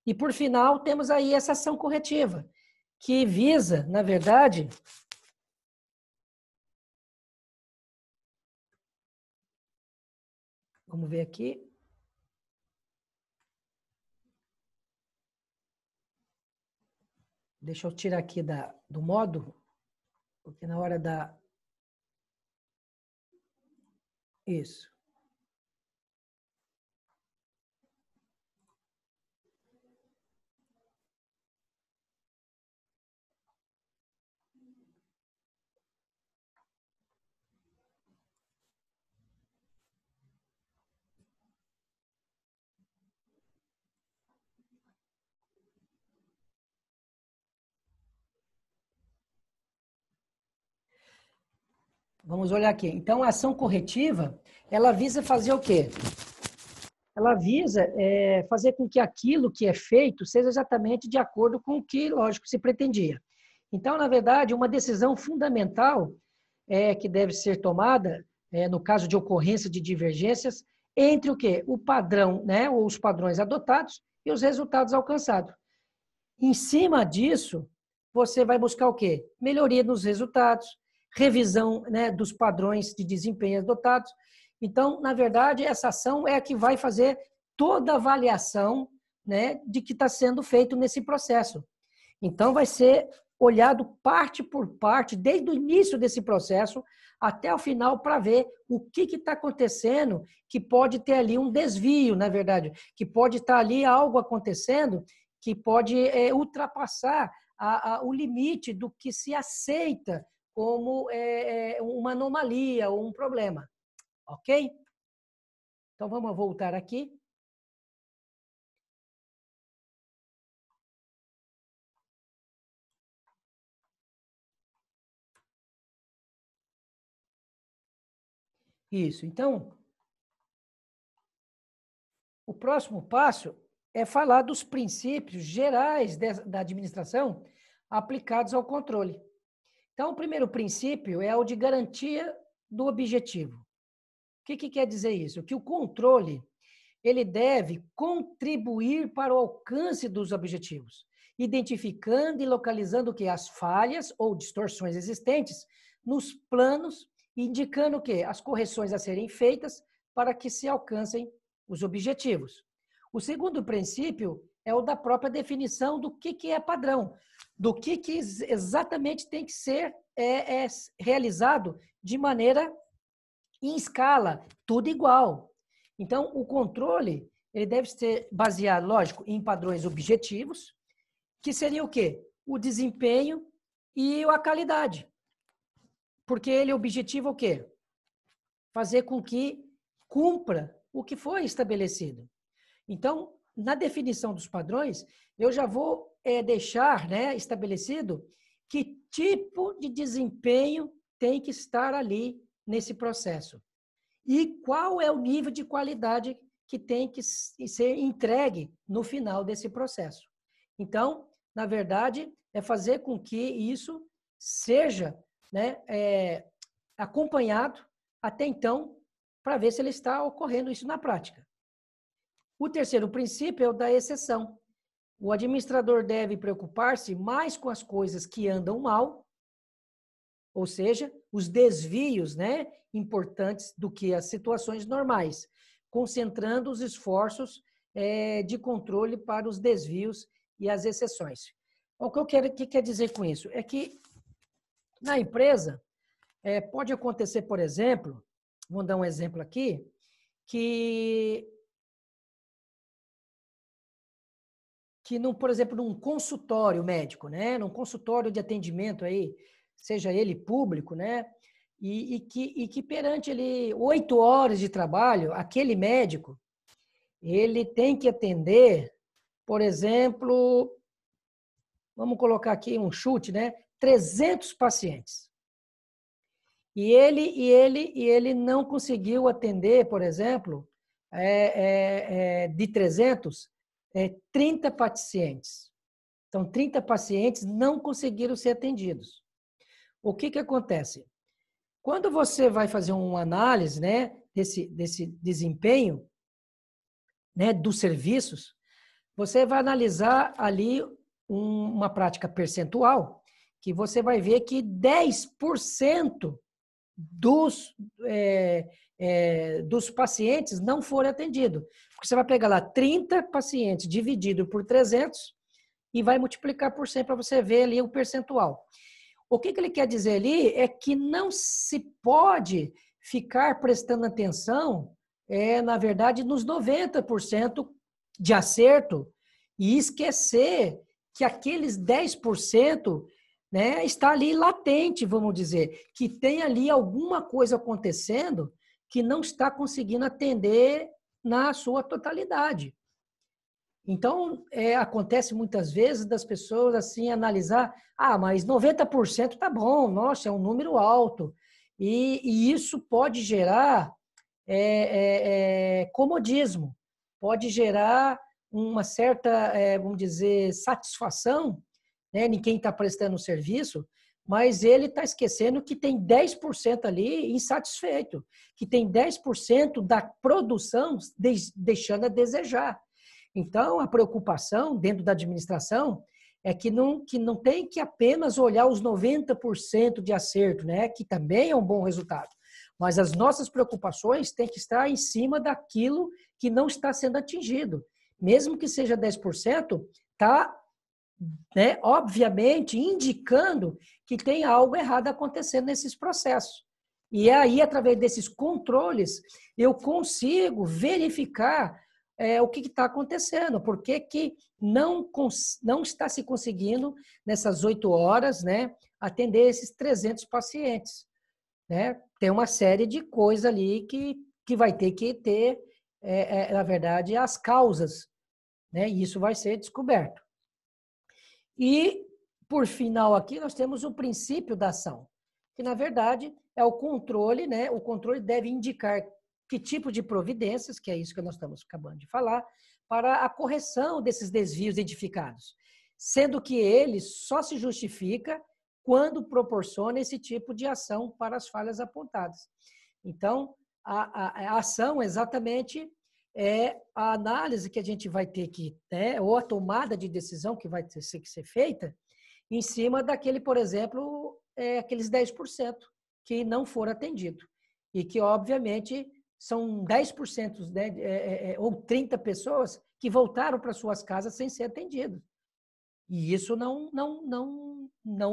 A: E, por final, temos aí essa ação corretiva, que visa, na verdade, vamos ver aqui. Deixa eu tirar aqui do modo, porque na hora da... Isso. Vamos olhar aqui. Então, a ação corretiva, ela visa fazer o quê? Ela visa fazer com que aquilo que é feito seja exatamente de acordo com o que, lógico, se pretendia. Então, na verdade, uma decisão fundamental que deve ser tomada, no caso de ocorrência de divergências, entre o quê? O padrão, né, ou os padrões adotados e os resultados alcançados. Em cima disso, você vai buscar o quê? Melhoria nos resultados, revisão, né, dos padrões de desempenho adotados. Então, na verdade, essa ação é a que vai fazer toda a avaliação, né, de que está sendo feito nesse processo. Então, vai ser olhado parte por parte, desde o início desse processo até o final, para ver o que está acontecendo, que pode ter ali um desvio, na verdade, que pode estar ali algo acontecendo que pode ultrapassar o limite do que se aceita como uma anomalia ou um problema. Ok? Então, vamos voltar aqui. Isso. Então, o próximo passo é falar dos princípios gerais da administração aplicados ao controle. Então, o primeiro princípio é o de garantia do objetivo. O que quer dizer isso? Que o controle ele deve contribuir para o alcance dos objetivos, identificando e localizando as falhas ou distorções existentes nos planos, indicando as correções a serem feitas para que se alcancem os objetivos. O segundo princípio é o da própria definição do que é padrão, do que exatamente tem que ser realizado de maneira em escala, tudo igual. Então, o controle ele deve ser baseado, lógico, em padrões objetivos, que seria o quê? O desempenho e a qualidade. Porque ele é objetivo o quê? Fazer com que cumpra o que foi estabelecido. Então, na definição dos padrões, eu já vou deixar estabelecido que tipo de desempenho tem que estar ali nesse processo. E qual é o nível de qualidade que tem que ser entregue no final desse processo. Então, na verdade, é fazer com que isso seja acompanhado até então, para ver se ele está ocorrendo isso na prática. O terceiro princípio é o da exceção. O administrador deve preocupar-se mais com as coisas que andam mal, ou seja, os desvios importantes do que as situações normais, concentrando os esforços de controle para os desvios e as exceções. O que quer dizer com isso? É que na empresa pode acontecer, por exemplo, vou dar um exemplo aqui, que por exemplo, num consultório médico, num consultório de atendimento aí, seja ele público, e que perante ele 8 horas de trabalho, aquele médico, ele tem que atender, por exemplo, vamos colocar aqui um chute, 300 pacientes. E ele não conseguiu atender, por exemplo, de 300, 30 pacientes. Então, 30 pacientes não conseguiram ser atendidos. O que acontece? Quando você vai fazer uma análise desse desempenho dos serviços, você vai analisar ali uma prática percentual, que você vai ver que 10% dos pacientes não foram atendidos. Porque você vai pegar lá 30 pacientes dividido por 300 e vai multiplicar por 100 para você ver ali o percentual. O que ele quer dizer ali é que não se pode ficar prestando atenção, na verdade, nos 90% de acerto e esquecer que aqueles 10% está ali latente, vamos dizer, que tem ali alguma coisa acontecendo que não está conseguindo atender na sua totalidade. Então, acontece muitas vezes das pessoas assim analisar, mas 90% tá bom, nossa, é um número alto. E isso pode gerar comodismo, pode gerar uma certa, vamos dizer, satisfação em quem está prestando o serviço, mas ele está esquecendo que tem 10% ali insatisfeito, que tem 10% da produção deixando a desejar. Então, a preocupação dentro da administração é que não tem que apenas olhar os 90% de acerto, que também é um bom resultado. Mas as nossas preocupações têm que estar em cima daquilo que não está sendo atingido. Mesmo que seja 10%, está, obviamente, indicando que tem algo errado acontecendo nesses processos. E aí, através desses controles, eu consigo verificar o que está acontecendo, por que não está se conseguindo, nessas 8 horas, atender esses 300 pacientes. Tem uma série de coisas ali que vai ter que ter, na verdade, as causas, e isso vai ser descoberto. E, por final aqui, nós temos o princípio da ação, que, na verdade, é o controle, o controle deve indicar que tipo de providências, que é isso que nós estamos acabando de falar, para a correção desses desvios identificados, sendo que ele só se justifica quando proporciona esse tipo de ação para as falhas apontadas. Então, a ação exatamente é a análise que a gente vai ter que, né, ou a tomada de decisão que vai ter que ser feita em cima daquele, por exemplo, aqueles 10% que não foram atendidos. E que, obviamente, são 10%, né, ou 30 pessoas que voltaram para suas casas sem ser atendidos. E isso não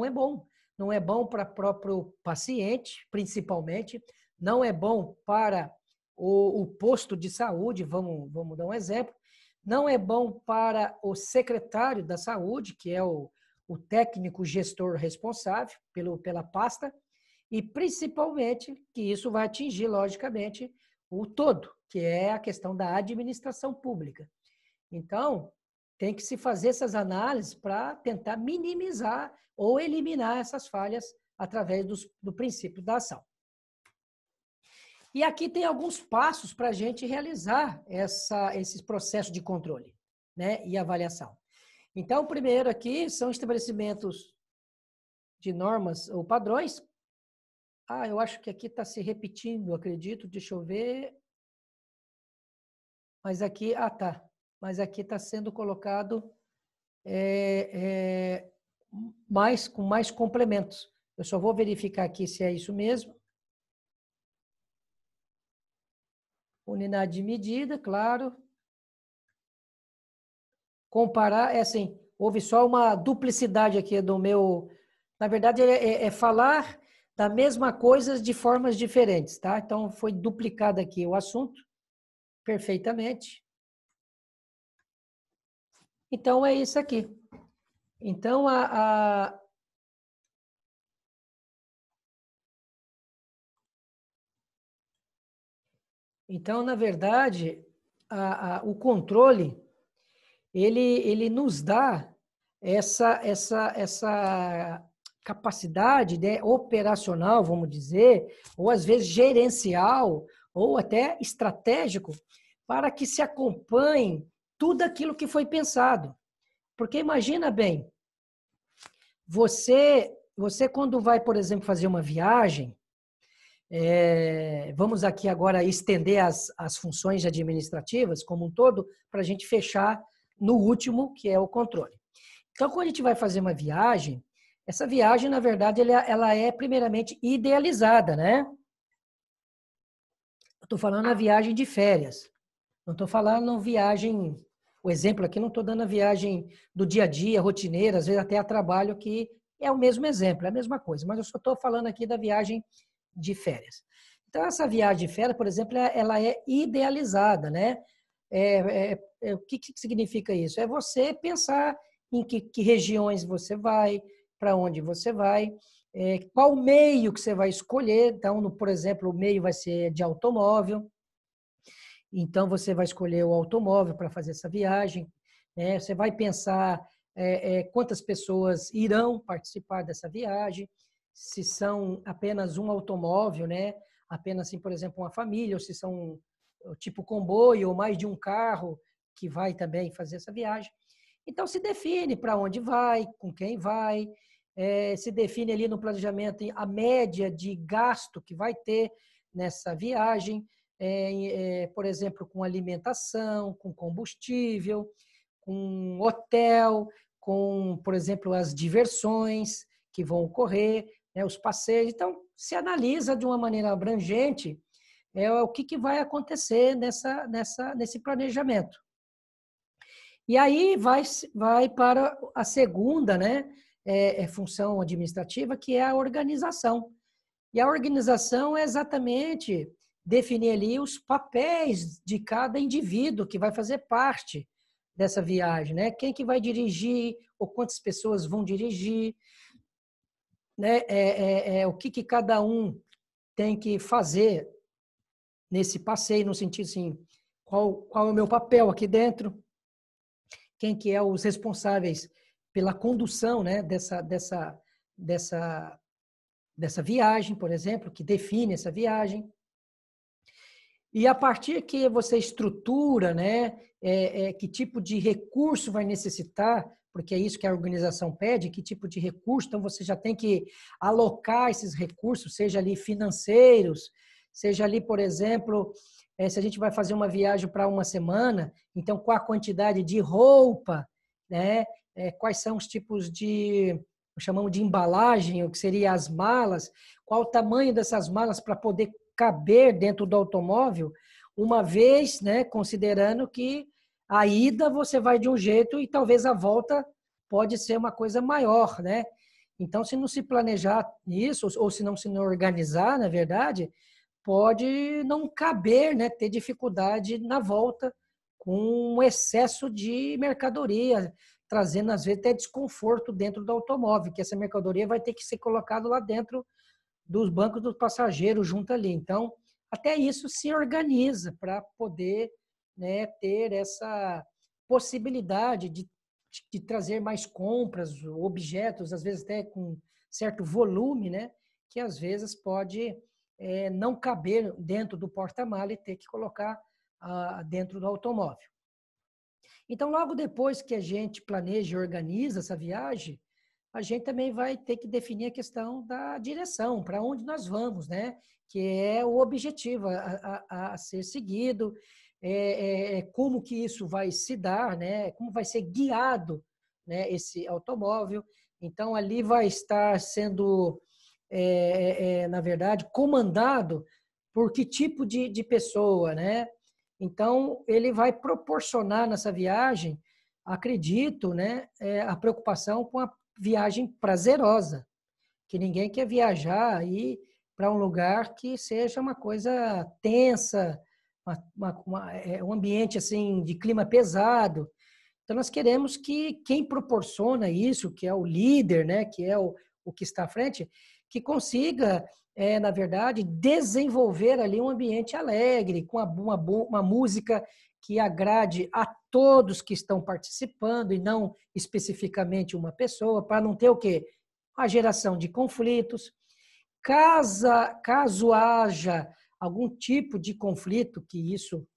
A: é bom. Não é bom para o próprio paciente, principalmente. Não é bom para o posto de saúde, vamos dar um exemplo. Não é bom para o secretário da saúde, que é o técnico gestor responsável pela pasta, e principalmente que isso vai atingir, logicamente, o todo, que é a questão da administração pública. Então, tem que se fazer essas análises para tentar minimizar ou eliminar essas falhas através do princípio da ação. E aqui tem alguns passos para a gente realizar esses processos de controle, né, e avaliação. Então, o primeiro aqui são estabelecimentos de normas ou padrões. Eu acho que aqui está se repetindo, acredito. Deixa eu ver. Mas aqui, tá. Mas aqui está sendo colocado com mais complementos. Eu só vou verificar aqui se é isso mesmo. Unidade de medida, claro. Comparar, assim, houve só uma duplicidade aqui do meu... Na verdade, é falar da mesma coisa de formas diferentes, tá? Então, foi duplicado aqui o assunto, perfeitamente. Então, é isso aqui. Então, Então, na verdade, o controle, ele nos dá essa capacidade, né, operacional, vamos dizer, ou às vezes gerencial, ou até estratégico, para que se acompanhe tudo aquilo que foi pensado. Porque imagina bem, você quando vai, por exemplo, fazer uma viagem, vamos aqui agora estender as funções administrativas como um todo, para a gente fechar no último, que é o controle. Então, quando a gente vai fazer uma viagem, essa viagem, na verdade, ela é primeiramente idealizada, né? Eu estou falando a viagem de férias. Não estou falando viagem... O exemplo aqui, não estou dando a viagem do dia a dia, rotineira, às vezes até a trabalho, que é o mesmo exemplo, é a mesma coisa. Mas eu só estou falando aqui da viagem de férias. Então, essa viagem de férias, por exemplo, ela é idealizada, né? O que significa isso? É você pensar em que regiões você vai, para onde você vai, qual meio que você vai escolher. Então, por exemplo, o meio vai ser de automóvel. Então, você vai escolher o automóvel para fazer essa viagem. Né? Você vai pensar quantas pessoas irão participar dessa viagem, se são apenas um automóvel, né? Apenas, assim, por exemplo, uma família, ou se são tipo comboio, ou mais de um carro que vai também fazer essa viagem. Então, se define para onde vai, com quem vai, se define ali no planejamento a média de gasto que vai ter nessa viagem, por exemplo, com alimentação, com combustível, com hotel, com, por exemplo, as diversões que vão ocorrer, né, os passeios. Então, se analisa de uma maneira abrangente o que vai acontecer nesse planejamento. E aí vai para a segunda, né, função administrativa, que é a organização. E a organização é exatamente definir ali os papéis de cada indivíduo que vai fazer parte dessa viagem, né? Quem que vai dirigir, ou quantas pessoas vão dirigir, né? O que cada um tem que fazer nesse passeio, no sentido assim, qual é o meu papel aqui dentro, quem que é os responsáveis pela condução, né, dessa viagem, por exemplo, que define essa viagem. E a partir que você estrutura, né, que tipo de recurso vai necessitar, porque é isso que a organização pede, que tipo de recurso, então você já tem que alocar esses recursos, seja ali financeiros, seja ali, por exemplo, se a gente vai fazer uma viagem para uma semana, então qual a quantidade de roupa, né? Quais são os tipos de, chamamos de embalagem, o que seria as malas, qual o tamanho dessas malas para poder caber dentro do automóvel, uma vez, né, considerando que a ida você vai de um jeito e talvez a volta pode ser uma coisa maior, né? Então, se não se planejar isso, ou se não se organizar, na verdade, pode não caber, né, ter dificuldade na volta com um excesso de mercadoria, trazendo às vezes até desconforto dentro do automóvel, que essa mercadoria vai ter que ser colocada lá dentro dos bancos dos passageiros junto ali. Então, até isso se organiza para poder, né, ter essa possibilidade de trazer mais compras, objetos, às vezes até com certo volume, né, que às vezes pode não caber dentro do porta-mala e ter que colocar dentro do automóvel. Então, logo depois que a gente planeja e organiza essa viagem, a gente também vai ter que definir a questão da direção, para onde nós vamos, né? Que é o objetivo a ser seguido, como que isso vai se dar, né? Como vai ser guiado, né, esse automóvel. Então, ali vai estar sendo, na verdade, comandado por que tipo de pessoa, né? Então, ele vai proporcionar nessa viagem, acredito, né, a preocupação com a viagem prazerosa, que ninguém quer viajar aí para um lugar que seja uma coisa tensa, um ambiente assim de clima pesado. Então nós queremos que quem proporciona isso, que é o líder, né, que é o que está à frente, que consiga, na verdade, desenvolver ali um ambiente alegre, com uma música que agrade a todos que estão participando e não especificamente uma pessoa, para não ter o quê? A geração de conflitos. Caso haja algum tipo de conflito, que isso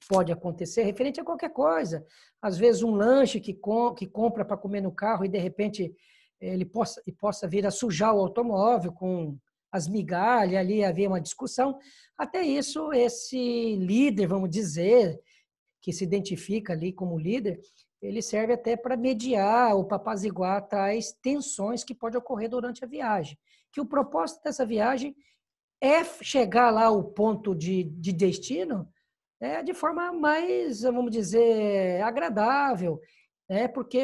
A: pode acontecer, referente a qualquer coisa. Às vezes um lanche que compra para comer no carro e de repente ele possa vir a sujar o automóvel com as migalhas, ali haver uma discussão. Até isso, esse líder, vamos dizer, que se identifica ali como líder, ele serve até para mediar ou para apaziguar tais tensões que podem ocorrer durante a viagem. Que o propósito dessa viagem é chegar lá ao ponto de destino de forma mais, vamos dizer, agradável, né? Porque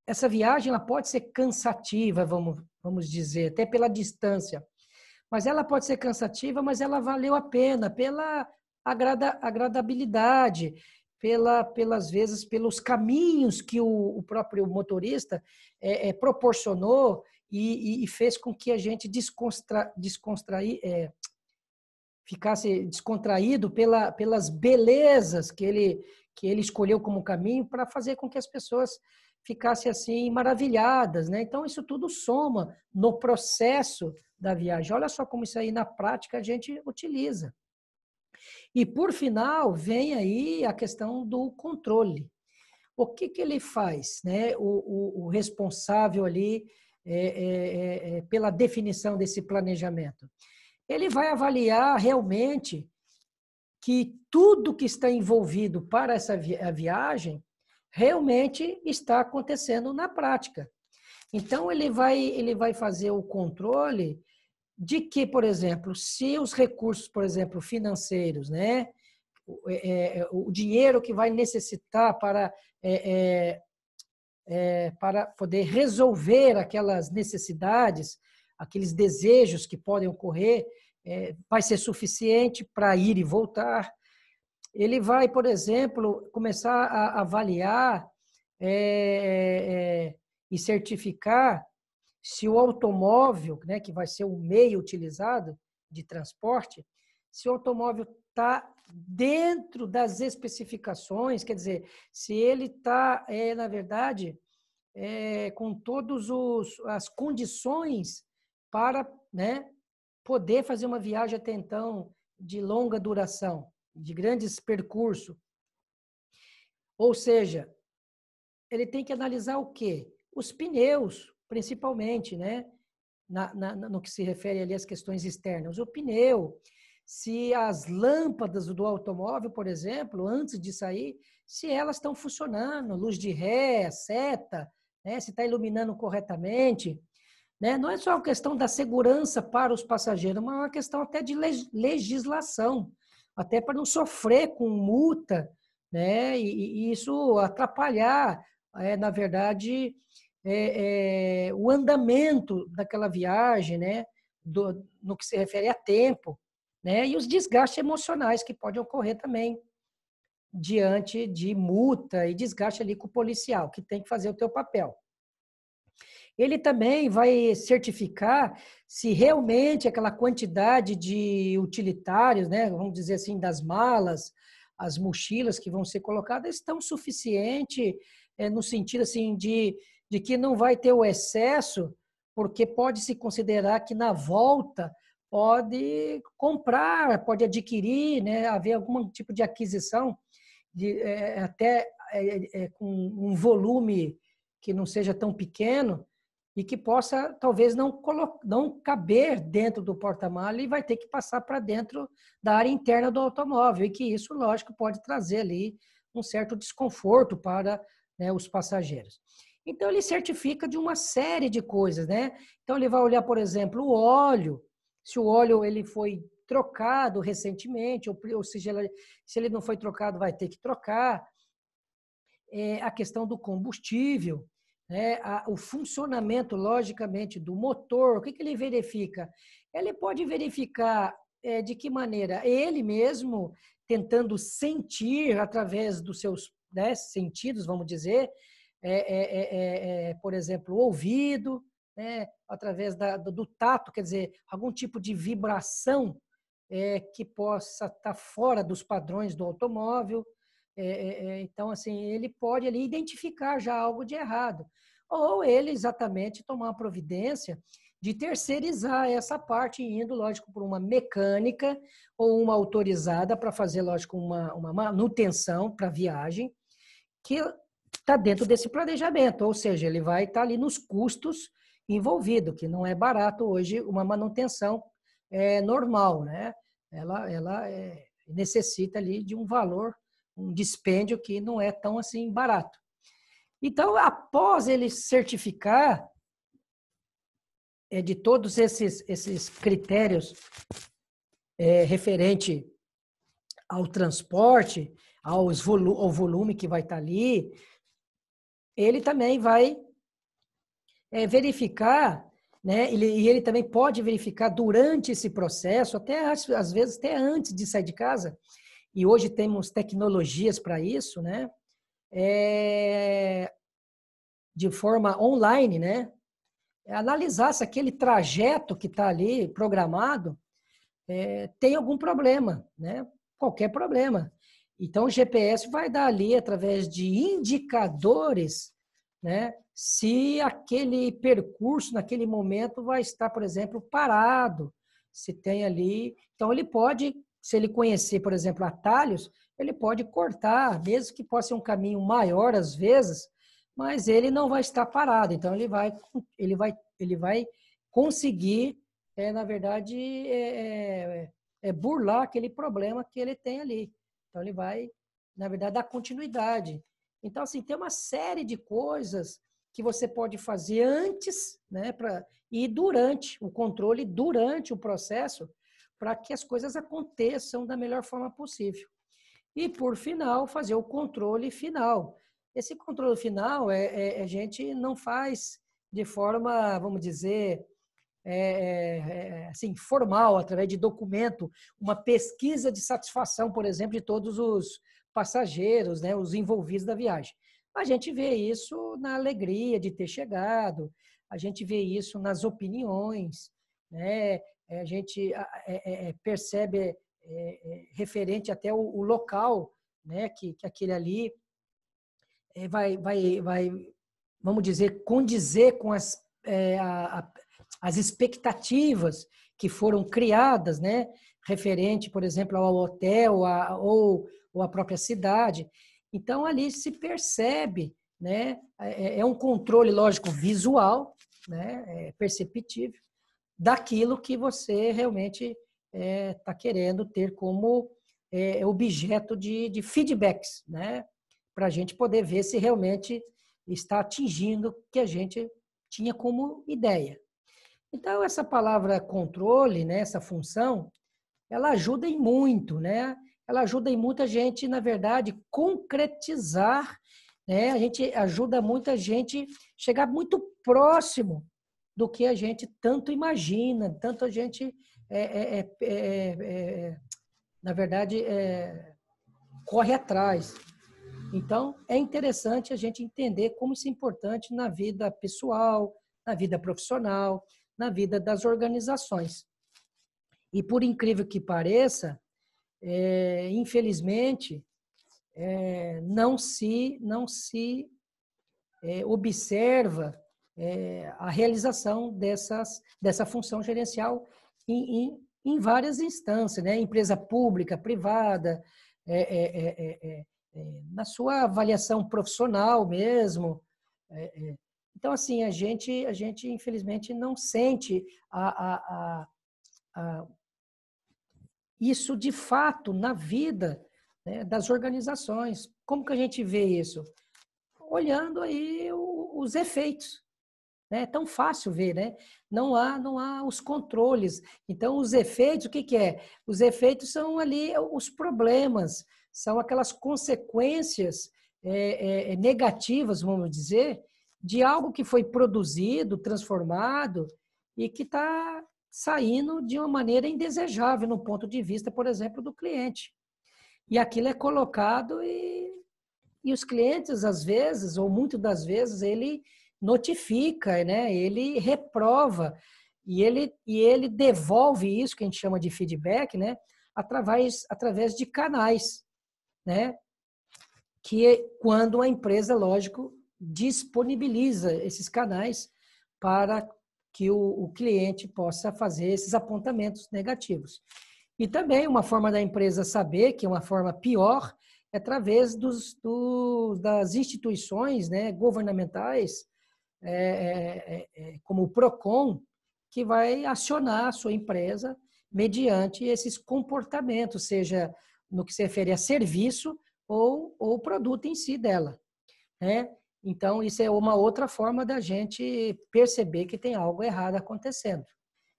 A: essa viagem ela pode ser cansativa, vamos dizer, até pela distância. Mas ela pode ser cansativa, mas ela valeu a pena pela agradabilidade, pelas vezes, pelos caminhos que o próprio motorista proporcionou e fez com que a gente ficasse descontraído pelas belezas que ele escolheu como caminho para fazer com que as pessoas ficassem assim maravilhadas, né? Então isso tudo soma no processo da viagem. Olha só como isso aí na prática a gente utiliza. E por final vem aí a questão do controle. O que ele faz, né? O responsável ali pela definição desse planejamento. Ele vai avaliar realmente que tudo que está envolvido para essa viagem realmente está acontecendo na prática. Então, ele vai fazer o controle de que, por exemplo, se os recursos, por exemplo, financeiros, né, o dinheiro que vai necessitar para poder resolver aquelas necessidades, aqueles desejos que podem ocorrer, vai ser suficiente para ir e voltar. Ele vai, por exemplo, começar a avaliar e certificar se o automóvel, né, que vai ser o meio utilizado de transporte, se o automóvel está dentro das especificações, quer dizer, se ele está, na verdade, com todas as condições para, né, poder fazer uma viagem até então de longa duração, de grandes percursos. Ou seja, ele tem que analisar o quê? Os pneus, principalmente, né? No que se refere ali às questões externas. O pneu, se as lâmpadas do automóvel, por exemplo, antes de sair, se elas estão funcionando, luz de ré, seta, né? Se está iluminando corretamente. Né? Não é só uma questão da segurança para os passageiros, mas é uma questão até de legislação, até para não sofrer com multa, né? E isso atrapalhar, na verdade, o andamento daquela viagem, né? No que se refere a tempo, né? E os desgastes emocionais que podem ocorrer também diante de multa e desgaste ali com o policial, que tem que fazer o teu papel. Ele também vai certificar se realmente aquela quantidade de utilitários, né, vamos dizer assim, das malas, as mochilas que vão ser colocadas estão suficiente no sentido assim de que não vai ter o excesso, porque pode se considerar que na volta pode comprar, pode adquirir, né, haver algum tipo de aquisição até com um volume que não seja tão pequeno e que possa, talvez, não caber dentro do porta-mala e vai ter que passar para dentro da área interna do automóvel, e que isso, lógico, pode trazer ali um certo desconforto para, né, os passageiros. Então, ele certifica de uma série de coisas, né? Então, ele vai olhar, por exemplo, o óleo, se o óleo ele foi trocado recentemente, ou seja, se ele não foi trocado, vai ter que trocar. A questão do combustível, né? O funcionamento, logicamente, do motor. O que ele verifica? Ele pode verificar de que maneira ele mesmo, tentando sentir através dos seus, né, sentidos, vamos dizer, por exemplo, o ouvido, né, através do tato, quer dizer, algum tipo de vibração que possa estar fora dos padrões do automóvel. Então, assim, ele pode ali identificar já algo de errado. Ou ele exatamente tomar uma providência de terceirizar essa parte, indo, lógico, por uma mecânica ou uma autorizada para fazer, lógico, uma manutenção para a viagem, que está dentro desse planejamento. Ou seja, ele vai estar ali nos custos envolvidos, que não é barato hoje uma manutenção normal, né? Ela necessita ali de um valor, um dispêndio que não é tão assim barato. Então, após ele certificar de todos esses critérios referente ao transporte, ao volume que vai estar ali, ele também vai verificar, né? E ele também pode verificar durante esse processo, até às vezes até antes de sair de casa, e hoje temos tecnologias para isso, né? De forma online, né? Analisar se aquele trajeto que está ali programado tem algum problema, né? Qualquer problema. Então, o GPS vai dar ali, através de indicadores, né? Se aquele percurso, naquele momento, vai estar, por exemplo, parado, se tem ali. Então, ele pode, se ele conhecer, por exemplo, atalhos, ele pode cortar, mesmo que possa ser um caminho maior, às vezes, mas ele não vai estar parado. Então, ele vai conseguir, na verdade, burlar aquele problema que ele tem ali. Então, ele vai, na verdade, dar continuidade. Então, assim, tem uma série de coisas que você pode fazer antes, né, e durante o controle, durante o processo, para que as coisas aconteçam da melhor forma possível. E, por final, fazer o controle final. Esse controle final a gente não faz de forma, vamos dizer, assim, formal, através de documento, uma pesquisa de satisfação, por exemplo, de todos os passageiros, né, os envolvidos da viagem. A gente vê isso na alegria de ter chegado, a gente vê isso nas opiniões, né, a gente percebe referente até o local, né, que aquele ali vai, vamos dizer, condizer com as expectativas que foram criadas, né, referente, por exemplo, ao hotel ou a própria cidade. Então, ali se percebe, né, um controle, lógico, visual, né, perceptível, daquilo que você realmente está querendo ter como objeto de feedbacks, né? Para a gente poder ver se realmente está atingindo o que a gente tinha como ideia. Então, essa palavra controle, né, essa função, ela ajuda em muito, né? Ela ajuda em muita gente, na verdade, concretizar, né? A gente ajuda muita gente chegar muito próximo do que a gente tanto imagina, tanto a gente, na verdade, corre atrás. Então, é interessante a gente entender como isso é importante na vida pessoal, na vida profissional, na vida das organizações. E por incrível que pareça, infelizmente, não se observa a realização dessa função gerencial em várias instâncias, né? Empresa pública, privada, na sua avaliação profissional mesmo. Então, assim, a gente infelizmente não sente isso de fato na vida, né, das organizações. Como que a gente vê isso? Olhando aí os efeitos. É tão fácil ver, né? Não há os controles. Então, os efeitos, o que que é? Os efeitos são ali os problemas, são aquelas consequências negativas, vamos dizer, de algo que foi produzido, transformado e que está saindo de uma maneira indesejável no ponto de vista, por exemplo, do cliente. E aquilo é colocado e os clientes, às vezes, ou muitas das vezes, ele notifica, né? Ele reprova e ele devolve isso que a gente chama de feedback, né? Através de canais, né? Que é quando a empresa, lógico, disponibiliza esses canais para que o cliente possa fazer esses apontamentos negativos. E também uma forma da empresa saber, que é uma forma pior, é através das instituições, né, governamentais, como o PROCON, que vai acionar a sua empresa mediante esses comportamentos, seja no que se refere a serviço ou o produto em si dela, né? Então, isso é uma outra forma da gente perceber que tem algo errado acontecendo,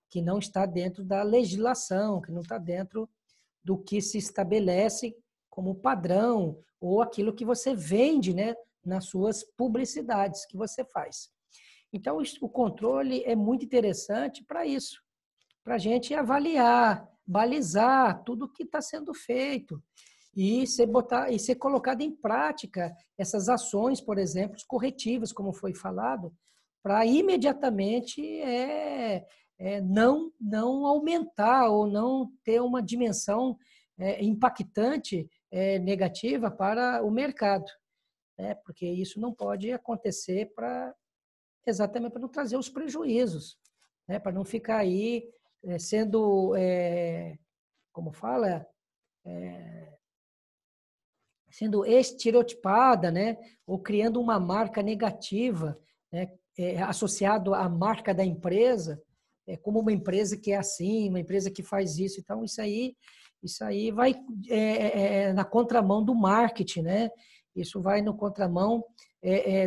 A: que não está dentro da legislação, que não está dentro do que se estabelece como padrão ou aquilo que você vende, né, nas suas publicidades que você faz. Então, o controle é muito interessante para isso, para a gente avaliar, balizar tudo o que está sendo feito e ser colocado em prática essas ações, por exemplo, corretivas, como foi falado, para imediatamente não aumentar ou não ter uma dimensão impactante negativa para o mercado, né? Porque isso não pode acontecer exatamente para não trazer os prejuízos, né? Para não ficar aí sendo, como fala, sendo estereotipada, né? Ou criando uma marca negativa, né? Associado à marca da empresa, como uma empresa que é assim, uma empresa que faz isso. Então, isso aí vai na contramão do marketing, né? Isso vai no contramão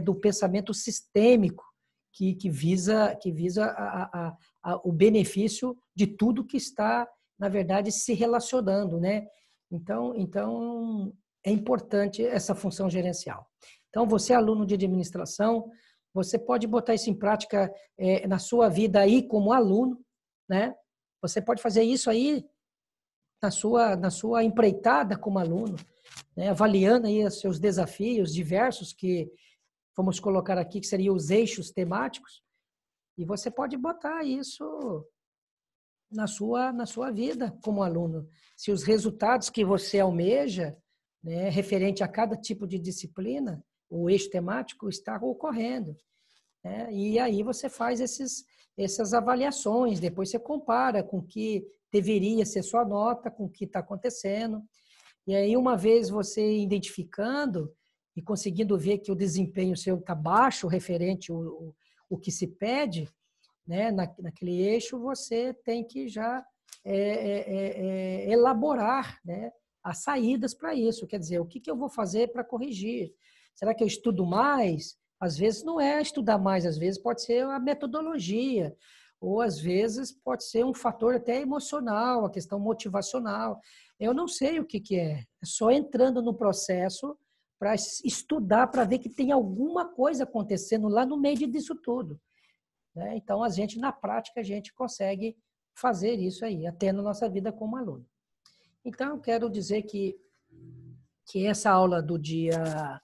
A: do pensamento sistêmico, que visa o benefício de tudo que está, na verdade, se relacionando, né? Então é importante essa função gerencial. Então, você é aluno de administração, você pode botar isso em prática na sua vida aí como aluno, né? Você pode fazer isso aí na sua empreitada como aluno, né? Avaliando aí os seus desafios diversos que vamos colocar aqui, que seriam os eixos temáticos, e você pode botar isso na sua vida como aluno. Se os resultados que você almeja, né, referente a cada tipo de disciplina, o eixo temático está ocorrendo, né? E aí você faz essas avaliações, depois você compara com o que deveria ser sua nota, com o que está acontecendo. E aí, uma vez você identificando e conseguindo ver que o desempenho seu está baixo, referente o que se pede, né, naquele eixo, você tem que já elaborar, né, as saídas para isso. Quer dizer, o que eu vou fazer para corrigir? Será que eu estudo mais? Às vezes não é estudar mais, às vezes pode ser a metodologia, ou às vezes pode ser um fator até emocional, a questão motivacional. Eu não sei o que é. É só entrando no processo para estudar, para ver que tem alguma coisa acontecendo lá no meio disso tudo, né? Então, a gente, na prática, a gente consegue fazer isso aí, até na nossa vida como aluno. Então, eu quero dizer que essa aula do dia...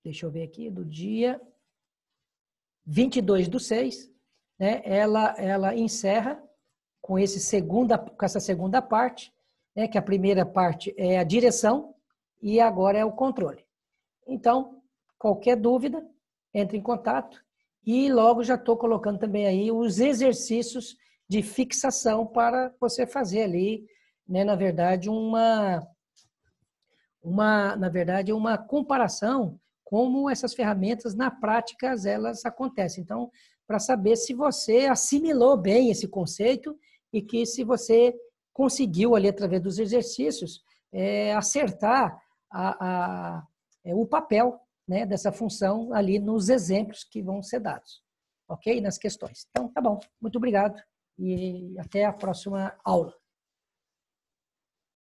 A: Deixa eu ver aqui, do dia 22/6, né? Ela encerra com essa segunda parte, né? Que a primeira parte é a direção e agora é o controle. Então, qualquer dúvida, entre em contato e logo já estou colocando também aí os exercícios de fixação para você fazer ali, né? Na verdade, uma comparação como essas ferramentas na prática elas acontecem. Então, para saber se você assimilou bem esse conceito e que se você conseguiu ali através dos exercícios acertar o papel, né, dessa função ali nos exemplos que vão ser dados, ok? Nas questões. Então, tá bom. Muito obrigado e até a próxima aula.